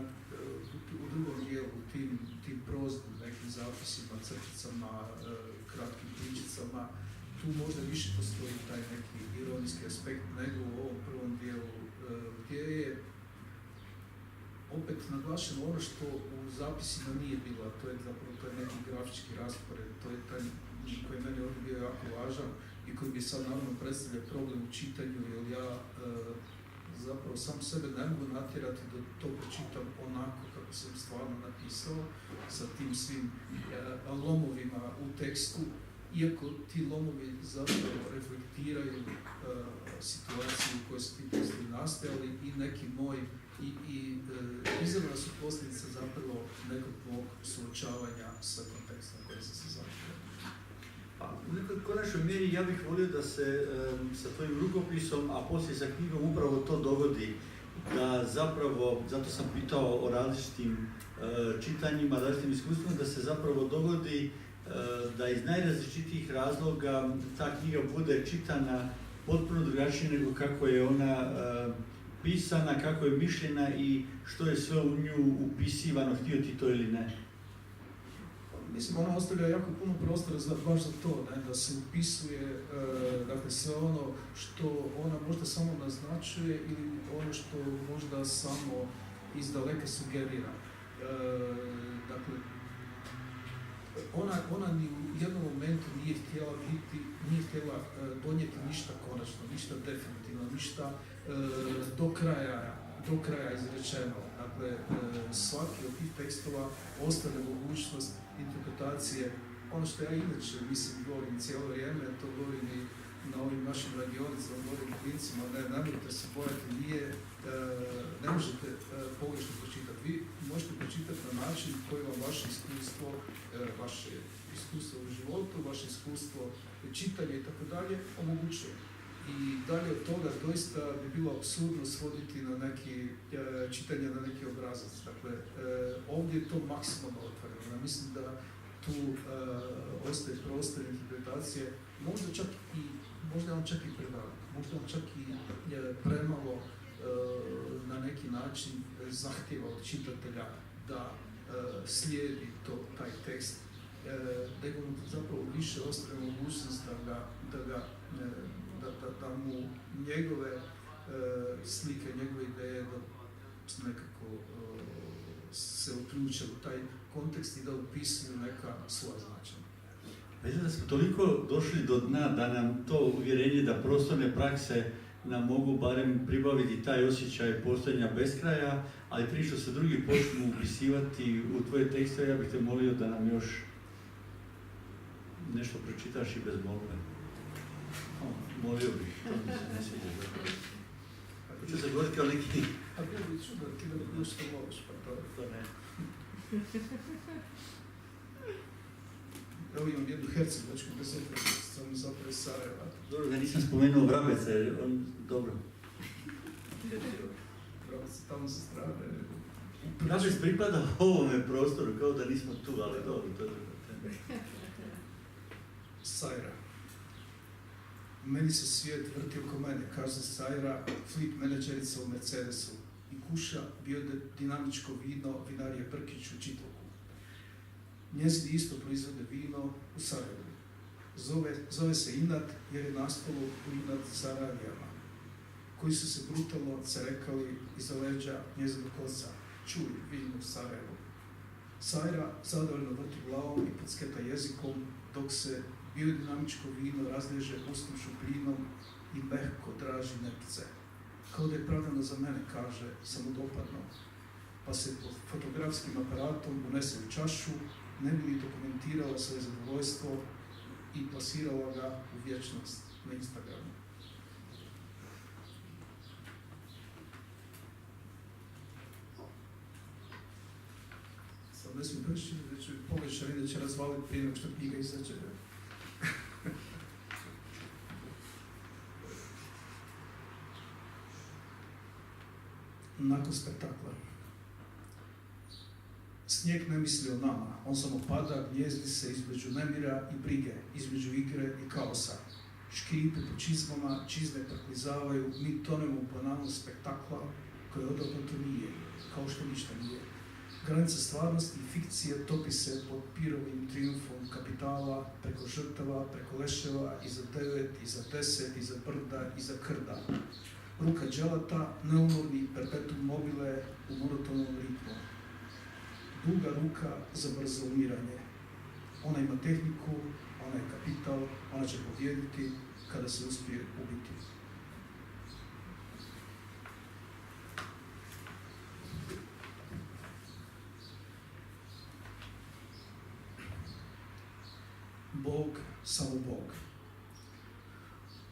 u drugom dijelu, tim proznim nekim zapisima, crticama, kratkim pričicama, tu možda više postoji taj neki ironijski aspekt nego u ovom prvom dijelu, gdje je opet naglašeno ono što u zapisima nije bilo, a to je zapravo taj neki grafički raspored, to je taj koji je meni ovdje bio jako važan i koji bi sad naravno predstavlja problem u čitanju, jer ja zapravo sam sebe ne mogu natjerati da to pročitam onako kako sam stvarno napisao, sa tim svim lomovima u tekstu, iako ti lomovi zapravo reflektiraju situaciju u kojoj su ti tekstovi nastajali i neki moj izravna su posljedice zapravo nekog mog suočavanja sa kontekstom koji sam se zapravo. U nekoj konačnoj mjeri ja bih volio da se sa tvojim rukopisom, a poslije sa knjigom upravo to dogodi, da zapravo, zato sam pitao o različitim čitanjima, različitim iskustvima, da se zapravo dogodi da iz najrazličitijih razloga ta knjiga bude čitana potpuno drugačije nego kako je ona pisana, kako je mišljena i što je sve u nju upisivano, htio ti to ili ne. Mislim, ona ostavlja jako puno prostora baš za to, ne, da se upisuje dakle, sve ono što ona možda samo naznačuje ili ono što možda samo izdaleka sugerira. Dakle, ona ni u jednom momentu nije htjela donijeti ništa konačno, ništa definitivno, ništa do kraja izrečeno. Dakle, svaki od tih tekstova ostavlja mogućnost interpretacije. Ono što ja inače mislim govorim cijelo vrijeme, to govorim i na ovim našim radionicama, govorim klincima, ne možete se bojati, ne možete pogrešno pročitati. Vi možete pročitati na način koji vam vaše iskustvo u životu, vaše iskustvo čitanja i tako dalje omogućuje. I dalje od toga doista bi bilo apsurdno svoditi na neki čitanje na neki obrazac. Dakle, ovdje je to maksimalno otvoreno. Ja mislim da tu ostaje prostor interpretacije, možda on čak i prevelik, možda on čak i premalo na neki način zahtjeva od čitatelja da slijedi taj tekst, nego mu zapravo više ostaje mogućnost da mu njegove slike, njegove ideje da nekako se uključe u taj kontekst i da upisuju neka svoja značenja. Mislim da smo toliko došli do dna da nam to uvjerenje da prostorne prakse nam mogu barem pribaviti taj osjećaj postojanja beskraja, ali prije što se drugi počnu upisivati u tvoje tekste, ja bih te molio da nam još nešto pročitaš i bez molbe. Molio bih, to mi se ne sviđa zapravo. Hoću se govoriti kao neki... A bilo bi čudo da ti da nešto voliš, pa to ne. Evo imam jednu hercegovačku besetu, sam zapravo iz Sarajeva. Dobro da nisam spomenuo Vrabeca, jer on dobro. Vrabec tamo sa strane. Vrabec pripada ovome prostoru, kao da nismo tu, ali dobro, to je drugo tema. Sajra. Meni se svijet vrti oko mene, kaže Sajra, fleet menadžerica u Mercedesu. I kuša biodinamičko vino vinarije Brkić u Čitluku. Njezini isto proizvode vino u Sarajevu. Zove se Inat jer je nastalo u Inat Sarajevama, koji su se brutalno cerekali iza leđa njezinog oca. Čuj, vino u Sarajevu. Sajra zadovoljno vrti glavom i podsketa jezikom, dok se biodinamičko vino razliježe usnom šupljinom i mehko draži nepce. Kao da je pravdano za mene, kaže, samodopadno, pa se pod fotografskim aparatom unese u čašu, ne bi li dokumentirala svoje zadovoljstvo i plasirala ga u vječnost na Instagramu. Sad ne smijem preći, da ću pogrešati, da će razvaliti prije nego što knjiga izađe. Nakon spektakla. Snijeg ne misli o nama, on samo pada, gnjezdi se između nemira i brige, između igre i kaosa. Škripe po čizmama, čizme preklizavaju, mi tonemo u banalnom spektakla koje odabrato nije, kao što ništa nije. Granica stvarnosti i fikcije topi se pod pirovim triumfom kapitala, preko žrtava, preko leševa, iza 9, iza 10, iza brda, iza krda. Ruka dželata, neumorni perpetuum mobile u monotonom ritmu. Duga ruka za brzo umiranje. Ona ima tehniku, ona je kapital, ona će pobijediti kada se uspije ubiti. Bog, samo Bog.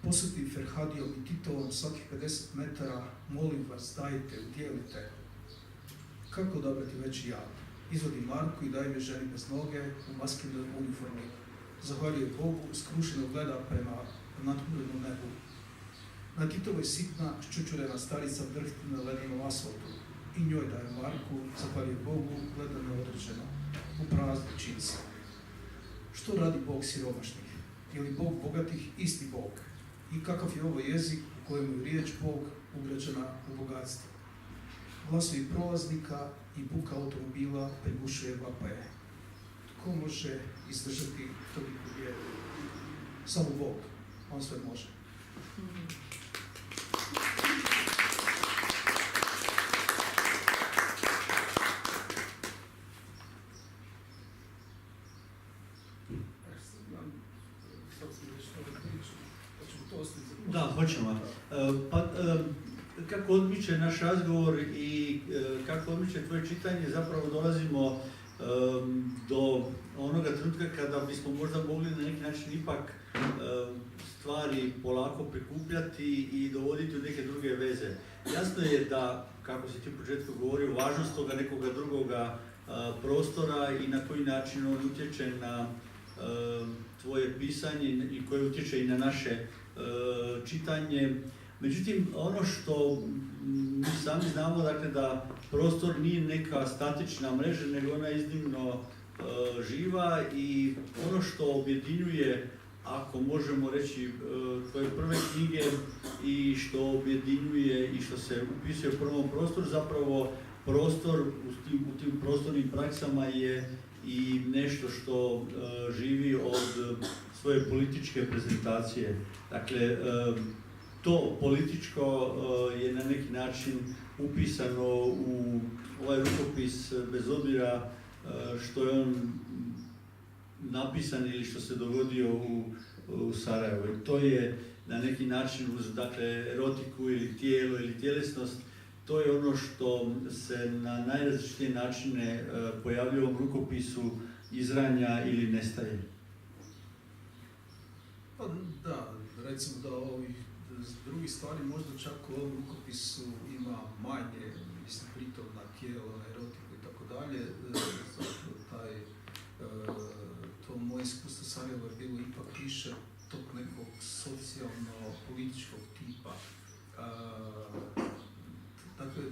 Posutim Ferhadijom i Titovom svakih 50 metara, molim vas, dajte, udjelite. Kako odabrati veći jad? Izvodim Marku i dajem je ženi bez noge u maskinoj uniformi. Zahvaljuje Bogu, skrušeno gleda prema nadmurenom nebu. Na Titovoj sitna, ščučurena starica drhti na ledinom asfaltu. I njoj daje Marku, zahvaljuje Bogu, gleda neodređeno. U praznu čini se. Što radi Bog siromašnih? Je li Bog bogatih isti Bog? I kakav je ovo jezik u kojemu je riječ Bog ugrađena u bogatstvo? Glasovi prolaznika i buka automobila prigušuje vapaje. Tko može izdržati toliku bijedu? Samo Bog, on sve može. Da, hoćemo. Kako odmiče naš razgovor i kako odmiče tvoje čitanje, zapravo dolazimo do onoga trenutka kada bismo možda mogli na neki način ipak stvari polako prikupljati i dovoditi u neke druge veze. Jasno je da, kako si ti u početku govorio, važnost toga nekoga drugoga prostora i na koji način on utječe na tvoje pisanje i koje utječe i na naše čitanje. Međutim, ono što mi sami znamo, dakle, da prostor nije neka statična mreža, nego ona je iznimno živa i ono što objedinjuje, ako možemo reći, tvoje prve knjige i što objedinjuje i što se upisuje u prvom prostoru, zapravo prostor u tim prostornim praksama je i nešto što živi od svoje političke prezentacije. Dakle, to političko je na neki način upisano u ovaj rukopis bez obzira što je on napisan ili što se dogodio u Sarajevu. To je na neki način uz dakle, erotiku ili tijelo ili tjelesnost, to je ono što se na najrazličitije načine pojavljuje u ovom rukopisu, izranja ili nestaje. Pa da, recimo da ovih drugih stvari možda čak u ovom rukopisu ima manje, mislim, pritom na tijelo, na erotiku i tako dalje, zato to moje iskustvo Sarajeva je bilo ipak više tog nekog socijalno-političkog tipa. Dakle,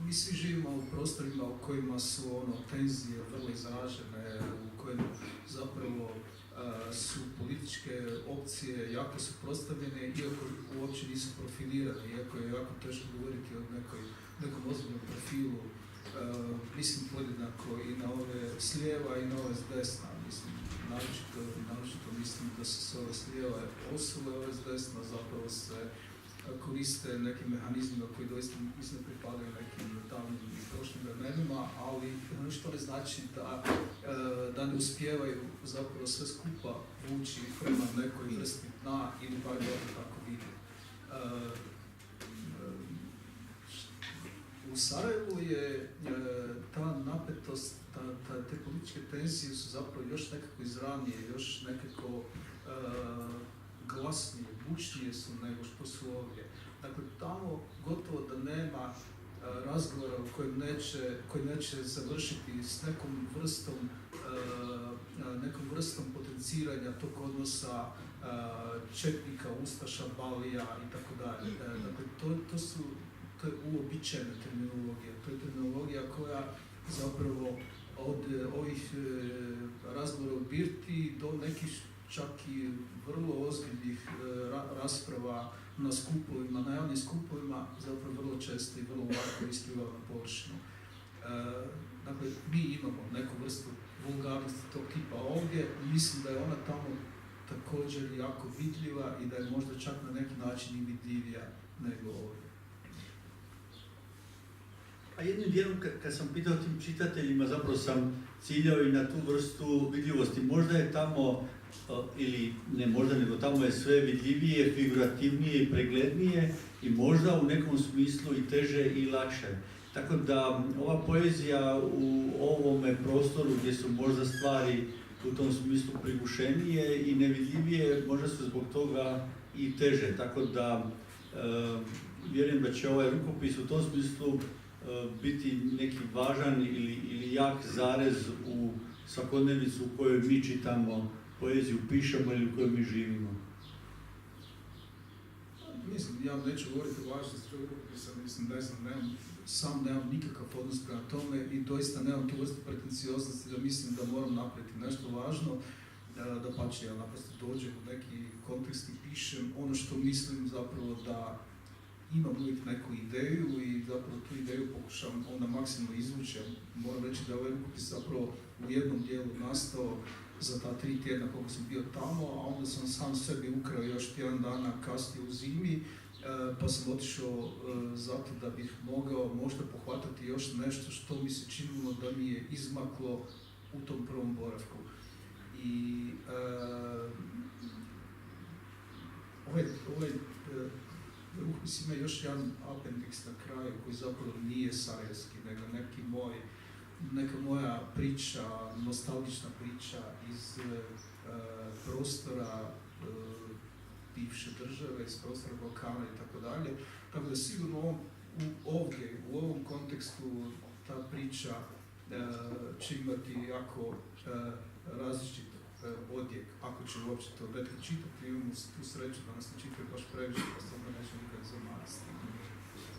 mi svi živimo u prostorima u kojima su tenzije vrlo izražene, u kojima zapravo su političke opcije jako suprotstavljene, iako uopće nisu profilirane, iako je jako teško govoriti o nekom ozbiljnom profilu. Mislim podjednako i na ove s lijeva i na ove s desna. Mislim, naročito mislim da su se ove s lijeva osule, ove s desna zapravo se koriste nekim mehanizmima koji doista mislim pripadaju nekim davnim i prošlim vremenima, ali što ne znači da ne uspijevaju zapravo sve skupa vući prema nekoj vrsti dna ili bar dobro tako vidi. U Sarajevu je ta napetost, te političke tenzije su zapravo još nekako izravnije, još nekako glasnije, bučnije su nego što su ovdje. Dakle, tamo gotovo da nema razgovora koji neće završiti s nekom vrstom potenciranja tog odnosa četnika, ustaša, balija i tako dalje. Dakle, to je uobičajena terminologija. To je terminologija koja zapravo od ovih razgovora u birti do nekih čak i vrlo ozbiljnih rasprava na skupovima, na javnim skupovima, zapravo vrlo često i vrlo lako ispliva na površinu. Dakle, mi imamo neku vrstu vulgarnosti tog tipa ovdje, mislim da je ona tamo također jako vidljiva i da je možda čak na neki način i vidljivija nego ovdje. A jednim dijelom, kad sam pitao tim čitateljima, zapravo sam ciljao i na tu vrstu vidljivosti. Možda je tamo, ili ne možda, nego tamo je sve vidljivije, figurativnije i preglednije i možda u nekom smislu i teže i lakše. Tako da ova poezija u ovome prostoru gdje su možda stvari u tom smislu prigušenije i nevidljivije, možda su zbog toga i teže. Tako da vjerujem da će ovaj rukopis u tom smislu biti neki važan ili jak zarez u svakodnevicu u kojoj mi čitamo poeziju, pišemo ili u kojoj mi živimo. Mislim, ja neću govoriti o važnosti rukopisa, mislim da sam nemam nikakav odnos prema tome i doista nemam tu vrstu pretencioznosti da mislim da moram napraviti nešto važno, da pače, ja naprosto dođem u neki kontekst i pišem ono što mislim zapravo da imam uvijek neku ideju i zapravo tu ideju pokušam onda maksimalno izvući. Moram reći da je ovaj rukopis zapravo u jednom dijelu nastao za ta 3 tjedna koliko sam bio tamo, a onda sam sam sebi ukrao još tjedan dana kasnije u zimi, pa sam otišao zato da bih mogao možda pohvatati još nešto što mi se činilo da mi je izmaklo u tom prvom boravku. I ovaj rukopis ima još jedan apendiks na kraju koji zapravo nije sarajevski, nego neka moja priča, nostalgična priča iz prostora bivše države, iz prostora Balkana i tako dalje. Tako da sigurno ovdje, u ovom kontekstu, ta priča će imati jako različit odjek, ako će uopće to netko čitati. Imamo tu sreću da nas ne čitaju baš previše, pa se onda neće nikad zamasti.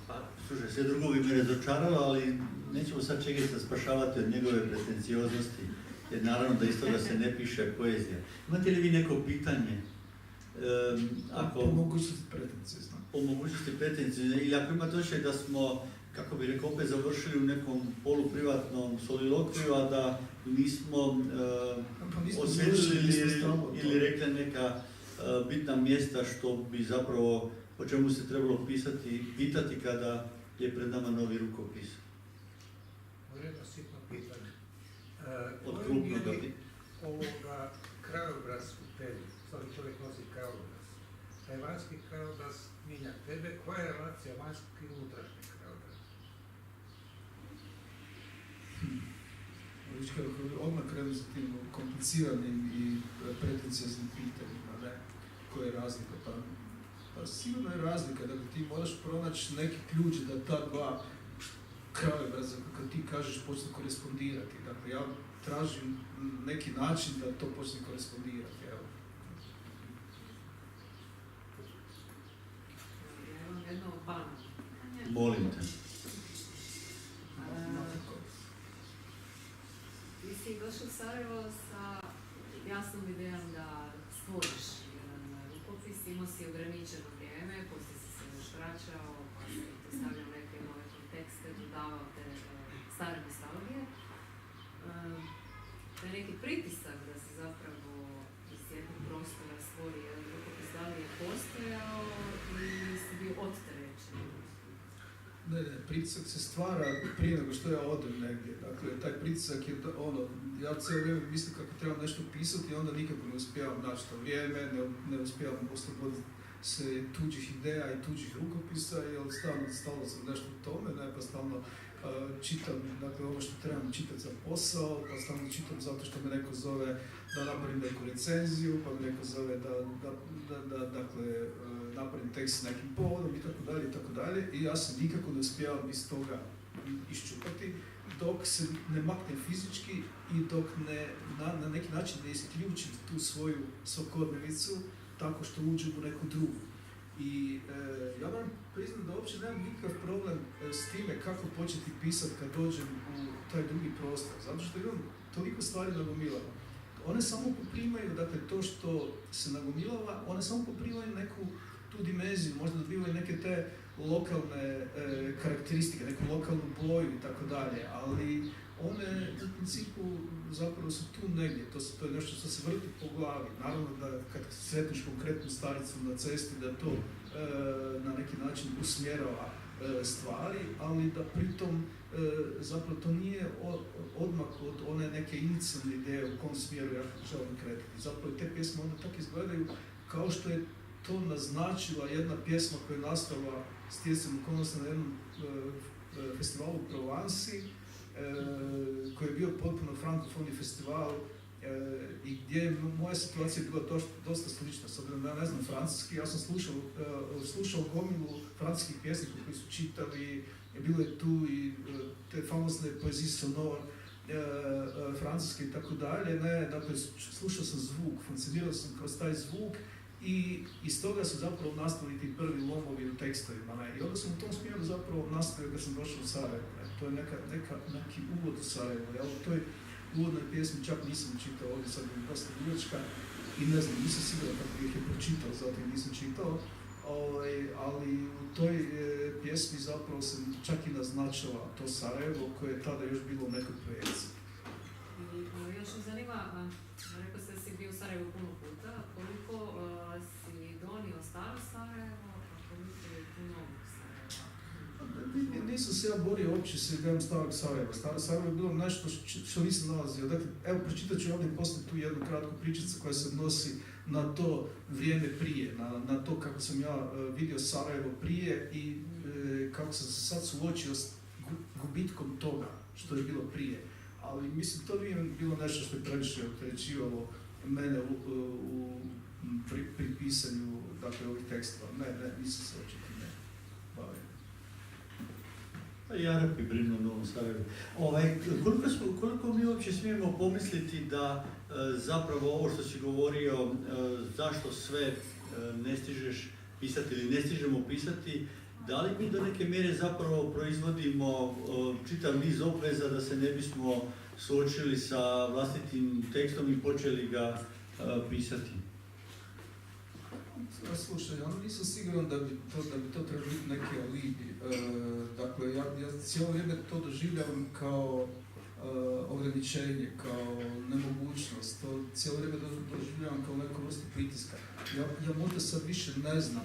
Pa, slušaj, sve drugo bi me razočaralo, ali nećemo sad čekati da spašavati od njegove pretencioznosti, jer naravno da iz toga se ne piše poezija. Imate li vi neko pitanje? Po mogućnosti pretencijezno. Po mogućnosti pretencijezno, ili ako imate osjećaj da smo, kako bi rekao, opet završili u nekom poluprivatnom solilokviju, a da nismo osvetili ili rekli neka bitna mjesta što bi zapravo, o čemu se trebalo pitati kada je pred nama novi rukopis. Jedno sitno pitanje. Od krupnog ovoga krajobraz u tebi, stvari čovjek nosi krajobraz. Taj vanjski krajobraz mijenja tebe. Koja je relacija vanjskog i unutrašnjeg krajobraza? Viš kako odmah krenu za tim kompliciranim i pretencioznim pitanjima, ne? Koja je razlika? Pa sigurno je razlika, dakle ti moraš pronaći neki ključ da ta dva krajobraza, kako ti kažeš, počne korespondirati. Dakle, ja tražim neki način da to počne korespondirati, evo. Ja imam jedno banalno pitanje. Molim te. Ti si došao u Sarajevo sa jasnom idejom da stvoriš jedan rukopis, imao si ograničeno vrijeme, poslije si se još vraćao, pa si to stavljao neke nove kontekste, dodavao te stare nostalgije. Taj neki pritisak da se zapravo iz jednog prostora stvori jedan rukopis, da li je postojao ili si bio odterećen? Ne, pritisak se stvara prije nego što ja odem negdje. Dakle, taj pritisak je ja cijelo vrijeme mislim kako trebam nešto pisati i onda nikako ne uspijevam naći to vrijeme, ne uspijevam osloboditi se tuđih ideja i tuđih rukopisa, jer stalno sam nešto u tome, ne, pa stalno čitam, dakle, ovo što trebam čitati za posao, pa stalno čitam zato što me neko zove da napravim neku recenziju, pa me neko zove da napravim tekst s nekim povodom i tako dalje. I ja se nikako ne uspijevam iz toga iščupati, dok se ne maknem fizički i dok na neki način ne isključim tu svoju svakodnevicu tako što uđem u neku drugu. I ja moram priznati da uopće nemam nikakav problem s time kako početi pisati kad dođem u taj drugi prostor, zato što imam toliko stvari nagomilano. One samo poprimaju, dakle, to što se nagomilava, one samo poprimaju neku tu dimenziju, možda dobivaju neke te lokalne karakteristike, neku lokalnu boju i tako dalje, ali one u principu zapravo su tu negdje, to je nešto što se vrti po glavi. Naravno da kad sretniš konkretnu staricu na cesti da to na neki način usmjerava stvari, ali da pritom zapravo to nije odmak od one neke inicijalne ideje u kom smjeru ja želim kretati. Zapravo te pjesme onda tako izgledaju kao što je to naznačila jedna pjesma koja je nastala stjecajem okolnosti na jednom festivalu u Provansi, koji je bio potpuno frankofoni festival i gdje je moja situacija bila dosta slična, s obzirom da ja ne znam francuski, ja sam slušao gomilu francuskih pjesnika koji su čitali, bilo je tu i te famosne poezije sonore, francuske i tako dalje, dakle slušao sam zvuk, funkcionirao sam kroz taj zvuk i iz toga su zapravo nastali ti prvi lomovi u tekstovima. Ne? I onda sam u tom smjeru zapravo nastavio kad sam došao u Sarajevo. Ne? To je neki uvod u Sarajevo. Ja u toj uvodnoj pjesmi čak nisam čitao, ovdje sad je dosta dugačka i ne znam, nisam siguran kako ih je pročitao, zato ih nisam čitao. Ali u toj pjesmi zapravo sam čak i naznačila to Sarajevo koje je tada još bilo u nekoj projekciji. I još me zanima, rekao ste da si bio u Sarajevu puno puta, koliko si donio staro Sarajevo, a koliko je tu novog Sarajeva? Nisam se ja borio uopće sa idejom starog Sarajeva. Staro Sarajevo je bilo nešto što nisam nalazio. Dakle, evo, pročitat ću ovdje poslije tu jednu kratku pričicu koja se odnosi na to vrijeme prije, na to kako sam ja vidio Sarajevo prije i kako sam se sad suočio s gubitkom toga što je bilo prije. Ali mislim, to nije bilo nešto što je previše opterećivalo mene pri pisanju, dakle, ovih tekstova. Ne, nisam se očito ne bavio. I Arapi brinu o Novom Sarajevu. Koliko mi uopće smijemo pomisliti da zapravo ovo što si govorio, zašto sve ne stižeš pisati ili ne stižemo pisati, da li mi do neke mjere zapravo proizvodimo čitav niz obveza da se ne bismo suočili sa vlastitim tekstom i počeli ga pisati? Slušaj, ja nisam siguran da bi to trebalo biti neki alibi. Dakle, ja cijelo vrijeme to doživljavam kao ograničenje, kao nemogućnost, to cijelo vrijeme doživljavam kao neku vrstu pritiska. Ja možda sad više ne znam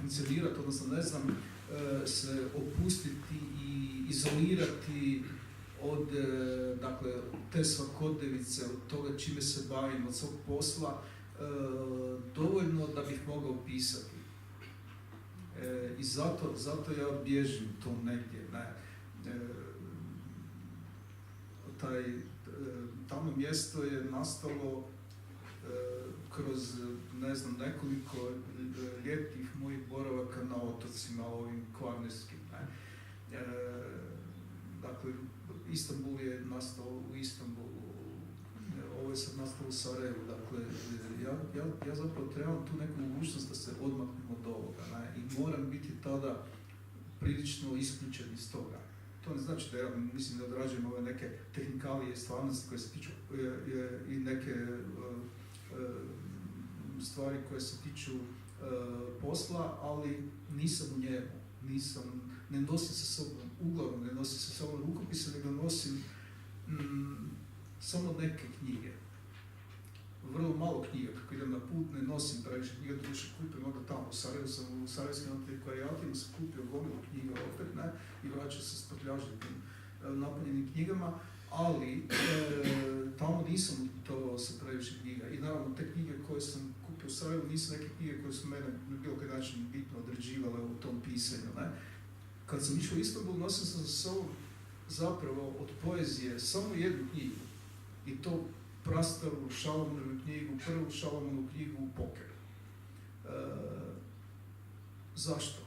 funkcionirati, odnosno ne znam se opustiti i izolirati od dakle, te svakodnevice, od toga čime se bavim, od svog posla, dovoljno da bih mogao zato ja bježim to negdje, ne. Tamo mjesto je nastalo kroz, ne znam, nekoliko ljetnih mojih boravaka na otocima, ovim kvarnerskim, ne. Dakle, Istanbul je nastao u Istanbulu, ovo je sad nastalo u Sarajevu, dakle, ja zapravo trebam tu neku mogućnost da se odmaknem od ovoga, ne, i moram biti tada prilično isključen iz toga. To ne znači da ja mislim da odrađujem ove neke tehnikalije i stvarnosti koje se tiču i neke stvari koje se tiču posla, ali nisam u njemu, ne nosim sa sobom, uglavnom ne nosim sa sobom rukopise, nego nosim samo neke knjige. Vrlo malo knjiga, kako idem na put, ne nosim previše knjiga, duše kupim onda tamo u Sarajevu, sam u Sarajevskim antikvarijatima, sam kupio gomilu knjiga opet, ne, i vraćao se s prtljažnikim napunjenim knjigama, ali tamo nisam putovao sa previše knjiga. I naravno, te knjige koje sam kupio u Sarajevu nisu neke knjige koje su mene na bilo koji način bitno određivale u tom pisanju, ne. Kad sam išao u Istanbul, nosio sam sa sobom zapravo od poezije samo jednu knjigu, i to prastaru Šalamunovu knjigu, prvu Šalamunovu knjigu Poker. Zašto?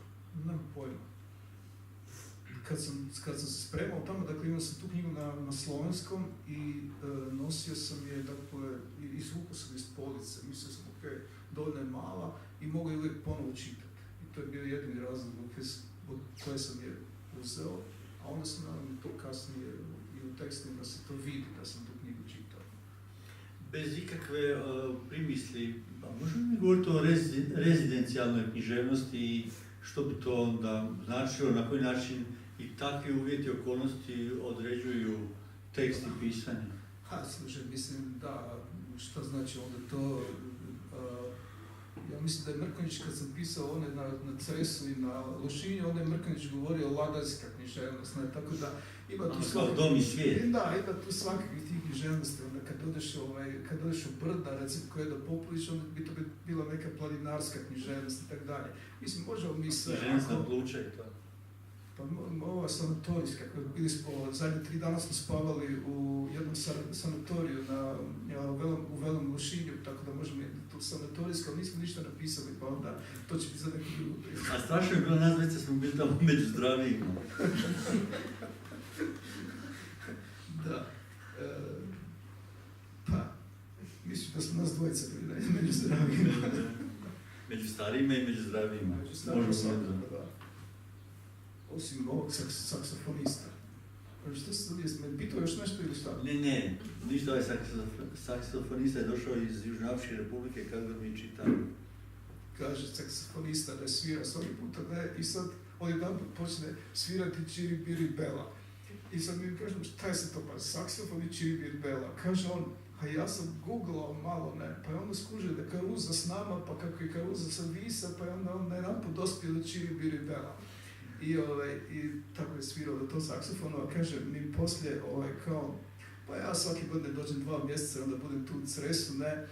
Nemam pojma. Kad sam se spremao tamo, dakle imao sam tu knjigu na slovenskom i nosio sam je, dakle, izvukao sam iz police, mislio sam, ok, dovoljno je mala i mogu je uvijek ponovo čitati. I to je bio jedini razlog zbog koje sam je uzeo, a onda sam naravno to kasnije i u tekstima da se to vidi da sam tu knjigu čitao. Bez ikakve primisli, možemo mi govoriti o rezidencijalnoj književnosti i što bi to onda značilo, na koji način i takvi uvjeti okolnosti određuju tekst i pisanje? Slušaj, mislim da, šta znači onda to, ja mislim da je Mrkonjić kad sam pisao one na Cresu i na Lošinju, onda je Mrkonjić govorio lagajska književnost, ne, tako da ima tu svakakvih... Dom i svijet. Da, ima tu svakakvih tih književnosti, onda kad odeš u brda, recimo koje da Popović, onda bi to bila neka planinarska književnost i tako dalje. Mislim, možemo mi sve... Književnost na pluća i to. Pa ova sanatorijska, bili smo, zadnje 3 dana smo spavali u jednom sanatoriju u Velom Lošinju, tako da možemo tu sanatorijska, ali nismo ništa napisali, pa onda to će biti za neku drugu priču. A strašno je bilo, nas dvojica smo bili tamo među zdravijima. Da. Pa, mislim da smo nas dvojica bili među zdravijima. Među starijima i među zdravijima. Među starijima svakako, da. Osim ovog saksofonista. Što se me pitao još nešto ili šta? Ne, ništa, ovaj saksofonista je došao iz Južnoafričke republike, kako ga mi čitali. Kaže saksofonista da svira svaki puta, ne, i sad on jedanput počne svirati Čiri Biri Bela. I sad mi kažemo, šta je se to pa, saksofon i Čiri Biri Bela? Kaže on, a ja sam googlao malo, ne, pa je onda skužio da Karuza s nama, pa kako je Karuza sa Visa, pa je onda on najedanput dospio do Čiri Biri Bela. I tako je svirao do to saksofonu, a kaže mi poslije kao, pa ja svaki godine dođem 2 mjeseca, onda budem tu u Cresu, ne,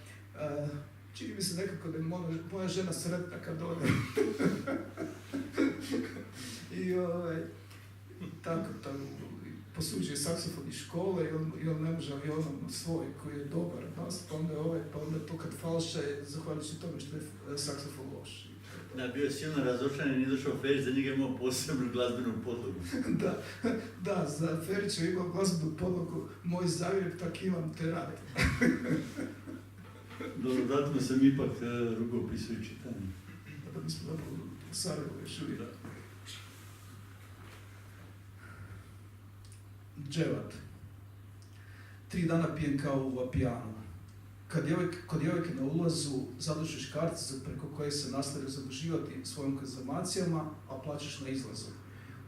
čini mi se nekako da je moja žena sretna kad ode. I tako, posuđuje saksofon iz škole i on ne može avionom svoj koji je dobar nas, pa onda to kad falše, zahvaljujući tome što je saksofon loš. Da, bio je silno razočaran i nije došao Ferić, za njega je imao posebnu glazbenu podlogu. Da, za Ferića je imao glazbenu podlogu, moj zavijek tak imam te rade. Dobro, datimo sam ipak rukopisu i čitanje. Da mi smo dobro u Sarajevu još uvijek. Dževat. 3 dana pijem kao u Vapijanu. Kod djevojke na ulazu zadužiš karticu preko koje se nastavlja zaduživati svojim konzumacijama, a plaćaš na izlazu.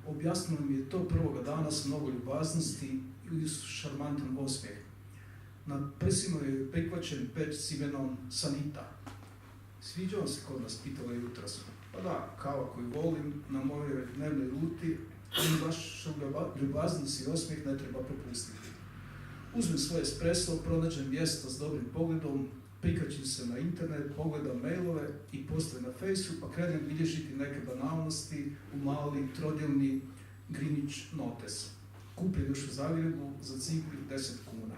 Objasnilo mi je to prvoga dana s mnogo ljubaznosti i uz šarmantan osmijeh. Na prsima je prikvačen peć s imenom Sanita. Sviđa vam se kod nas, pitala jutros. Pa da, kava koju volim na mojoj dnevnoj ruti, ali vašu ljubaznost i osmijeh ne treba propustiti. Uzmem svoj espresso, pronađem mjesto s dobrim pogledom, prikačim se na internet, pogledam mailove i postoje na fejsu pa krenem bilježiti neke banalnosti u mali trodjelni Greenwich Notes. Kupljen još u Zagrebu za cipri 10 kuna.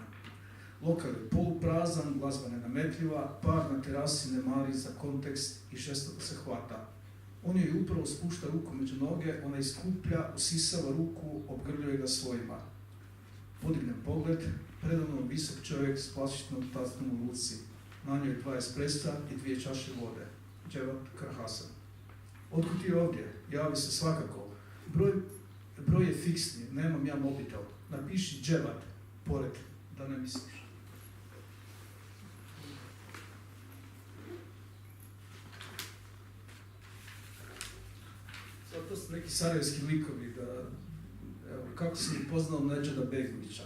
Lokal je poluprazan, glazba nenametljiva, par na terasi ne mari za kontekst i žestoko se hvata. On joj upravo spušta ruku među noge, ona iskuplja, usisava ruku, obgrljuje ga svojima. Podignem pogled, predavno visok čovjek s plastičnom tacnom u ruci. Na njoj 2 espresa i 2 čaše vode. Dževat Karhasan. Otkud ti ovdje? Javi se svakako. Broj je fiksni, nemam ja mobitel. Napiši Dževat, pored, da ne misliš. Sad to su neki sarajevski likovi, da, evo, kako sam upoznao Nedžada Begovića.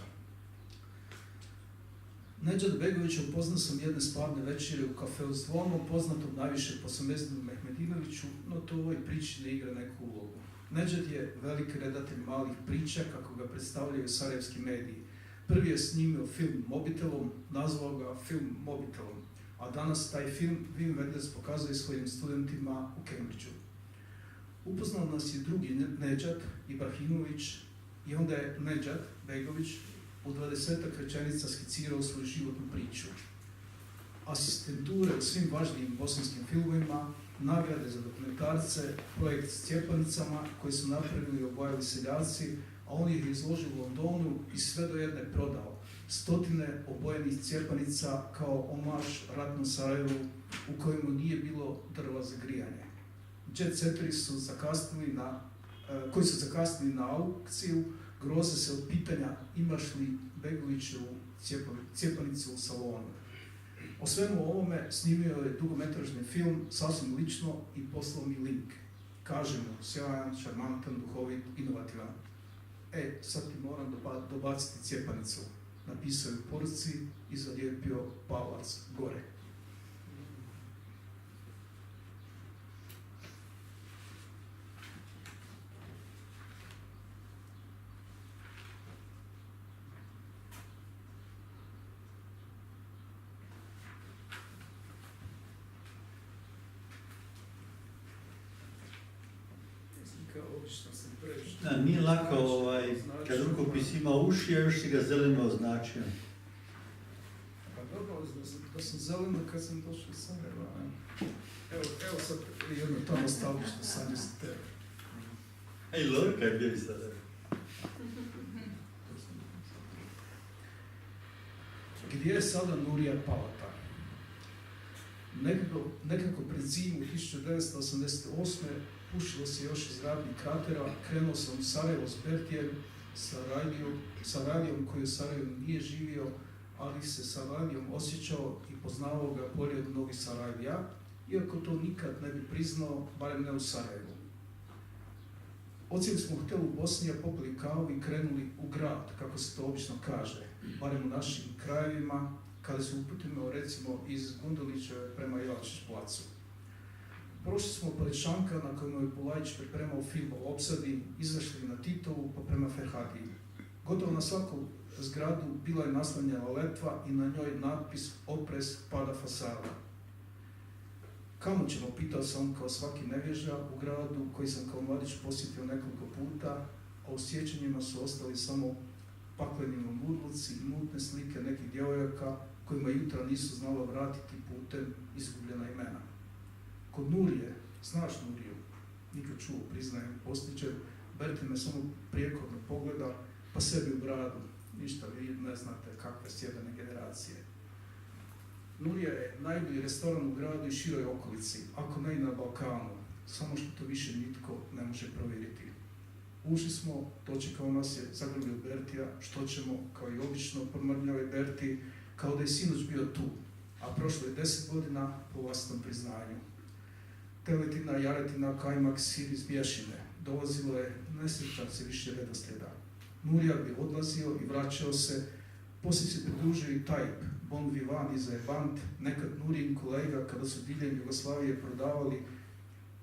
Nedžada Begovića upoznao sam jedne splavne večere u kafeu Zvono, poznatom najviše po Samezdinu Mehmedinoviću, no to u ovoj priči ne igra neku ulogu. Nedžad je veliki redatelj malih priča, kako ga predstavljaju sarajevski mediji. Prvi je snimio film Mobitelom, nazvao ga film Mobitelom, a danas taj film Wim Wenders pokazuje svojim studentima u Cambridgeu. Upoznao nas je drugi Nedžad, Ibrahimović, i onda je Nedžad Begović u 20-ak rečenica skicirao svoju životnu priču. Asistenture u svim važnijim bosanskim filmovima, nagrade za dokumentarce, projekt s cjepanicama koje su napravili i obojali seljaci, a on ih je izložio u Londonu i sve do jedne prodao. 100 obojenih cjepanica kao omaž ratnom Sarajevu u kojemu nije bilo drva za grijanje. Jet setteri koji su zakasnili na aukciju, groze se od pitanja imaš li Begovićevu cjepanicu u salonu. O svemu ovome snimio je dugometražni film, sasvim lično i poslao mi link. Kaže mu, sjajan, šarmantan, duhovit, inovativan. Sad ti moram dobaciti cjepanicu. Napisao je u poruci i zalijepio palac gore. Nije lako kad rukopis ima uši, a još si ga zeleno označio. Pa dobro, da sam zeleno kad sam došao iz Sarajeva. Evo sad jedno tamo stavljište, sam iz tebe. Ej, Lorka je bio i sada. Gdje je sada Nurija Palata? Nekako pred zimu 1988. pušilo se još iz radnih kratera, krenuo sam u Sarajevo s Bertijem, sa radijom koji u Sarajevu nije živio, ali se sa radijom osjećao i poznavao ga bolje od mnogih Sarajevija, iako to nikad ne bi priznao, barem ne u Sarajevu. Odsjeli smo u hotelu u Bosni, a popili kavu i krenuli u grad, kako se to obično kaže, barem u našim krajevima, kada se uputimo recimo iz Gundulića prema Jelačić placu. Prošli smo pored šanka na kojemu je Pulajić pripremao film o opsadi, izašli na Titovu pa prema Ferhadiji. Gotovo na svaku zgradu bila je naslanjena letva i na njoj natpis Oprez pada fasada. Kamo ćemo, pitao sam on kao svaki nevježa u gradu koji sam kao mladić posjetio nekoliko puta, a u sjećanjima su ostali samo pakleni murluci i mutne slike nekih djevojaka kojima jutra nisu znala vratiti putem izgubljena imena. Kod Nurije, znaš Nuriju, nikad čuo, priznajem, postiđem, Berti me samo prijekorno pogleda, pa sebi u bradu, ništa vi ne znate kakve sjebene generacije. Nurija je najbolji restoran u gradu i široj okolici, ako ne i na Balkanu, samo što to više nitko ne može provjeriti. Ušli smo, dočekao nas je, zagrlio Bertija, što ćemo, kao i obično, pomrnjao je Berti, kao da je sinoć bio tu, a prošlo je 10 godina po vlastnom priznanju. Teletina, jaretina, kajmak, sir iz mješine. Dolazilo je, ne sjećam se više redoslijeda. Nurija bi odlazio i vraćao se, poslije se pridružio i Tajp, bon vivant i zajebant, nekad Nurijin kolega kada su diljem Jugoslavije prodavali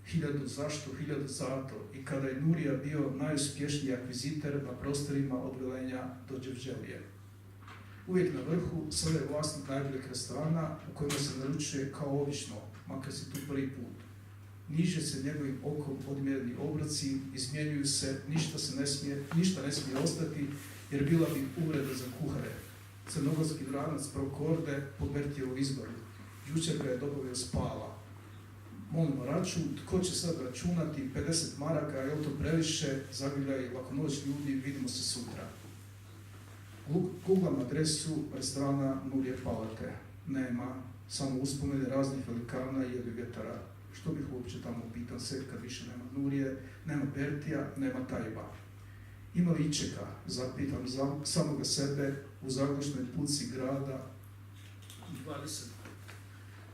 1000 zašto, 1000 zato i kada je Nurija bio najuspješniji akviziter na prostorima od Velenja do Đevđelije. Uvijek na vrhu, sada je vlasnik najboljeg restorana u kojima se naručuje kao obično, makar si tu prvi put. niže se njegovim okom odmjerni obroci, izmjenjuju se, ništa ne smije ostati, jer bila bi uvreda za kuhare. Crnogorski vranac Prokorde po Bertijevu izboru. Jučer ga je dobavio spala. Molimo račun, tko će sad računati 50 maraka, je li to previše, zagrljaj, lako noć ljudi, vidimo se sutra. Googlam adresu restorana Nurije Palate. Nema, samo uspomene raznih velikana i vjetara. Što bih uopće tamo pitan se kad više nema Nurije, nema Bertija, nema Tajba. Ima li ičega, zapitam samoga sebe u zaglušnoj puci grada 20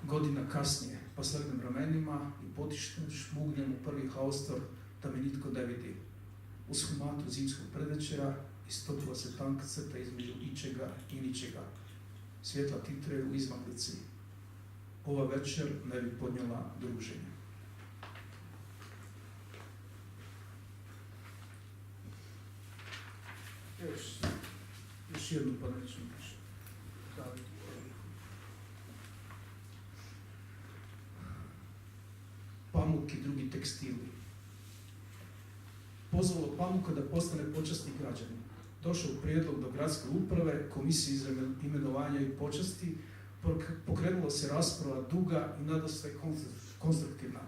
godina kasnije, pa slegnem ramenima i potišnem šmugnem u prvi haustor da me nitko ne vidi. Uz humatu zimskog predvečera istopila se tanka crta između ičega i ničega. Svjetla titraju u izmaglici. Ova večer ne bi podnijela druženje. Još jednu pa neću više. Pamuk i drugi tekstili. Pozvalo Pamuka da postane počasni građanin. Došao prijedlog do gradske uprave, komisije za imenovanja i počasti, pokrenula se rasprava duga i nadasve konstruktivna.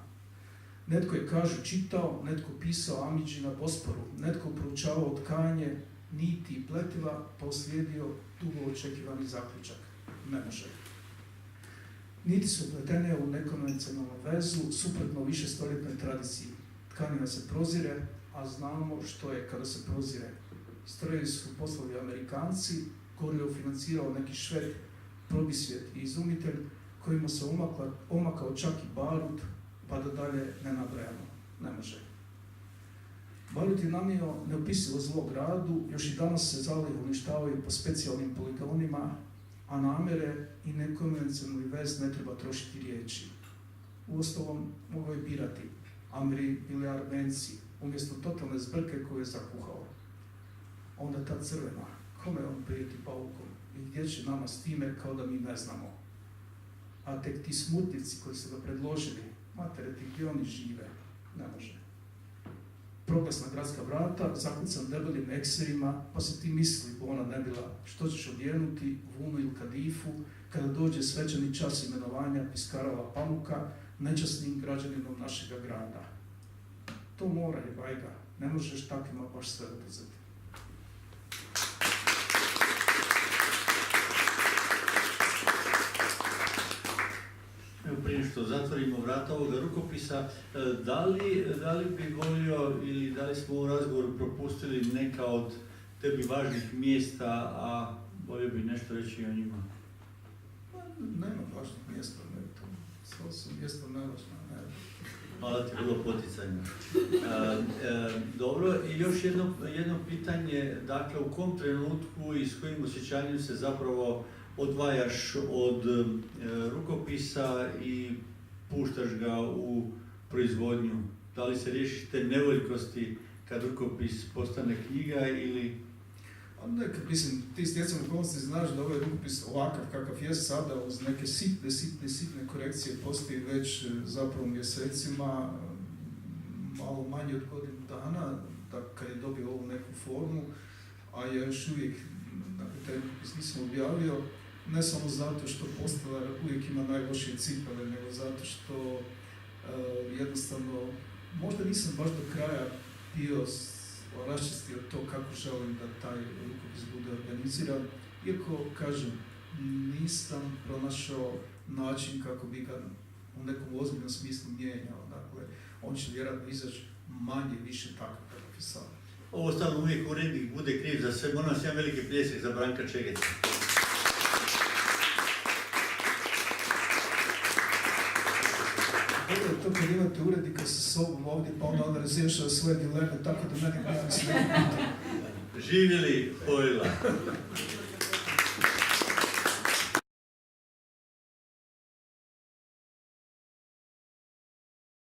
Netko je, kažu, čitao, netko pisao Amidži na Bosporu, netko proučavao tkanje, niti i pletiva, pa uslijedio dugo očekivani zaključak. Ne može. Niti su pletene u nekonvencionalnu vezu, suprotno višestoljetnoj tradiciji. Tkanina se prozire, a znamo što je kada se prozire. Strojevi su poslali Amerikanci, gorivo financirao neki Šved, probisvjet i izumitelj, kojima se omakao čak i barut, pa da dalje ne nabrajamo. Ne može. Barut je nanio neopisivo zlo gradu, još i danas se zalihe uništavaju po specijalnim poligonima, a namjere i nekonvencionalni vez ne treba trošiti riječi. Uostalom, mogao je birati Amri ili Armenci, umjesto totalne zbrke koju je zakuhao. Onda ta crvena, kome on prijeti paukom i gdje će nama s time kao da mi ne znamo. A tek ti smutnici koji su ga predložili, matere ti gdje oni žive, ne može. Proglasna gradska vrata, zakucan debelim ekserima, pa se ti misli, ona ne bila, što ćeš odjenuti, vunu ili kadifu, kada dođe svečani čas imenovanja piskarala Pamuka, nečasnim građaninom našega grada. To mora je bajga, ne možeš takvima baš sve oduzeti. Prije što zatvorimo vrata ovoga rukopisa, da li bi volio ili da li smo u razgovoru propustili neka od tebi važnih mjesta, a volio bi nešto reći o njima? Nema važnih mjesta, sva su mjesta nevažna. Hvala ti, vrlo poticajno. Dobro, i još jedno pitanje, dakle, u kom trenutku i s kojim osjećanjem se zapravo odvajaš od rukopisa i puštaš ga u proizvodnju? Da li se riješiš te nevoljkosti kad rukopis postane knjiga ili... Nekad, mislim, ti stjecam okolnosti znaš da ovaj rukopis ovakav kakav je sada uz neke sitne korekcije postoji već zapravo mjesecima, malo manje od godinu dana, kad je dobio ovu neku formu, a ja još uvijek taj rukopis nisam objavio, ne samo zato što Postelar uvijek ima najlošije cipele, nego zato što jednostavno, možda nisam baš do kraja bio raščistio to kako želim da taj rukopis bude organiziran, iako, kažem, nisam pronašao način kako bi ga u nekom ozbiljnom smislu mijenjao. Dakle, on će vjerojatno izaći manje, više tako kako je sad. Ovo stalno uvijek urednik bude kriv za sve, moram se jedan veliki pljesak za Branka Čegeca. Dobro, to kad imate urednika sa sobom ovdje, pa onda razriješava svoje dileme, tako da meni nema sve pitanje. Živjeli Hojla.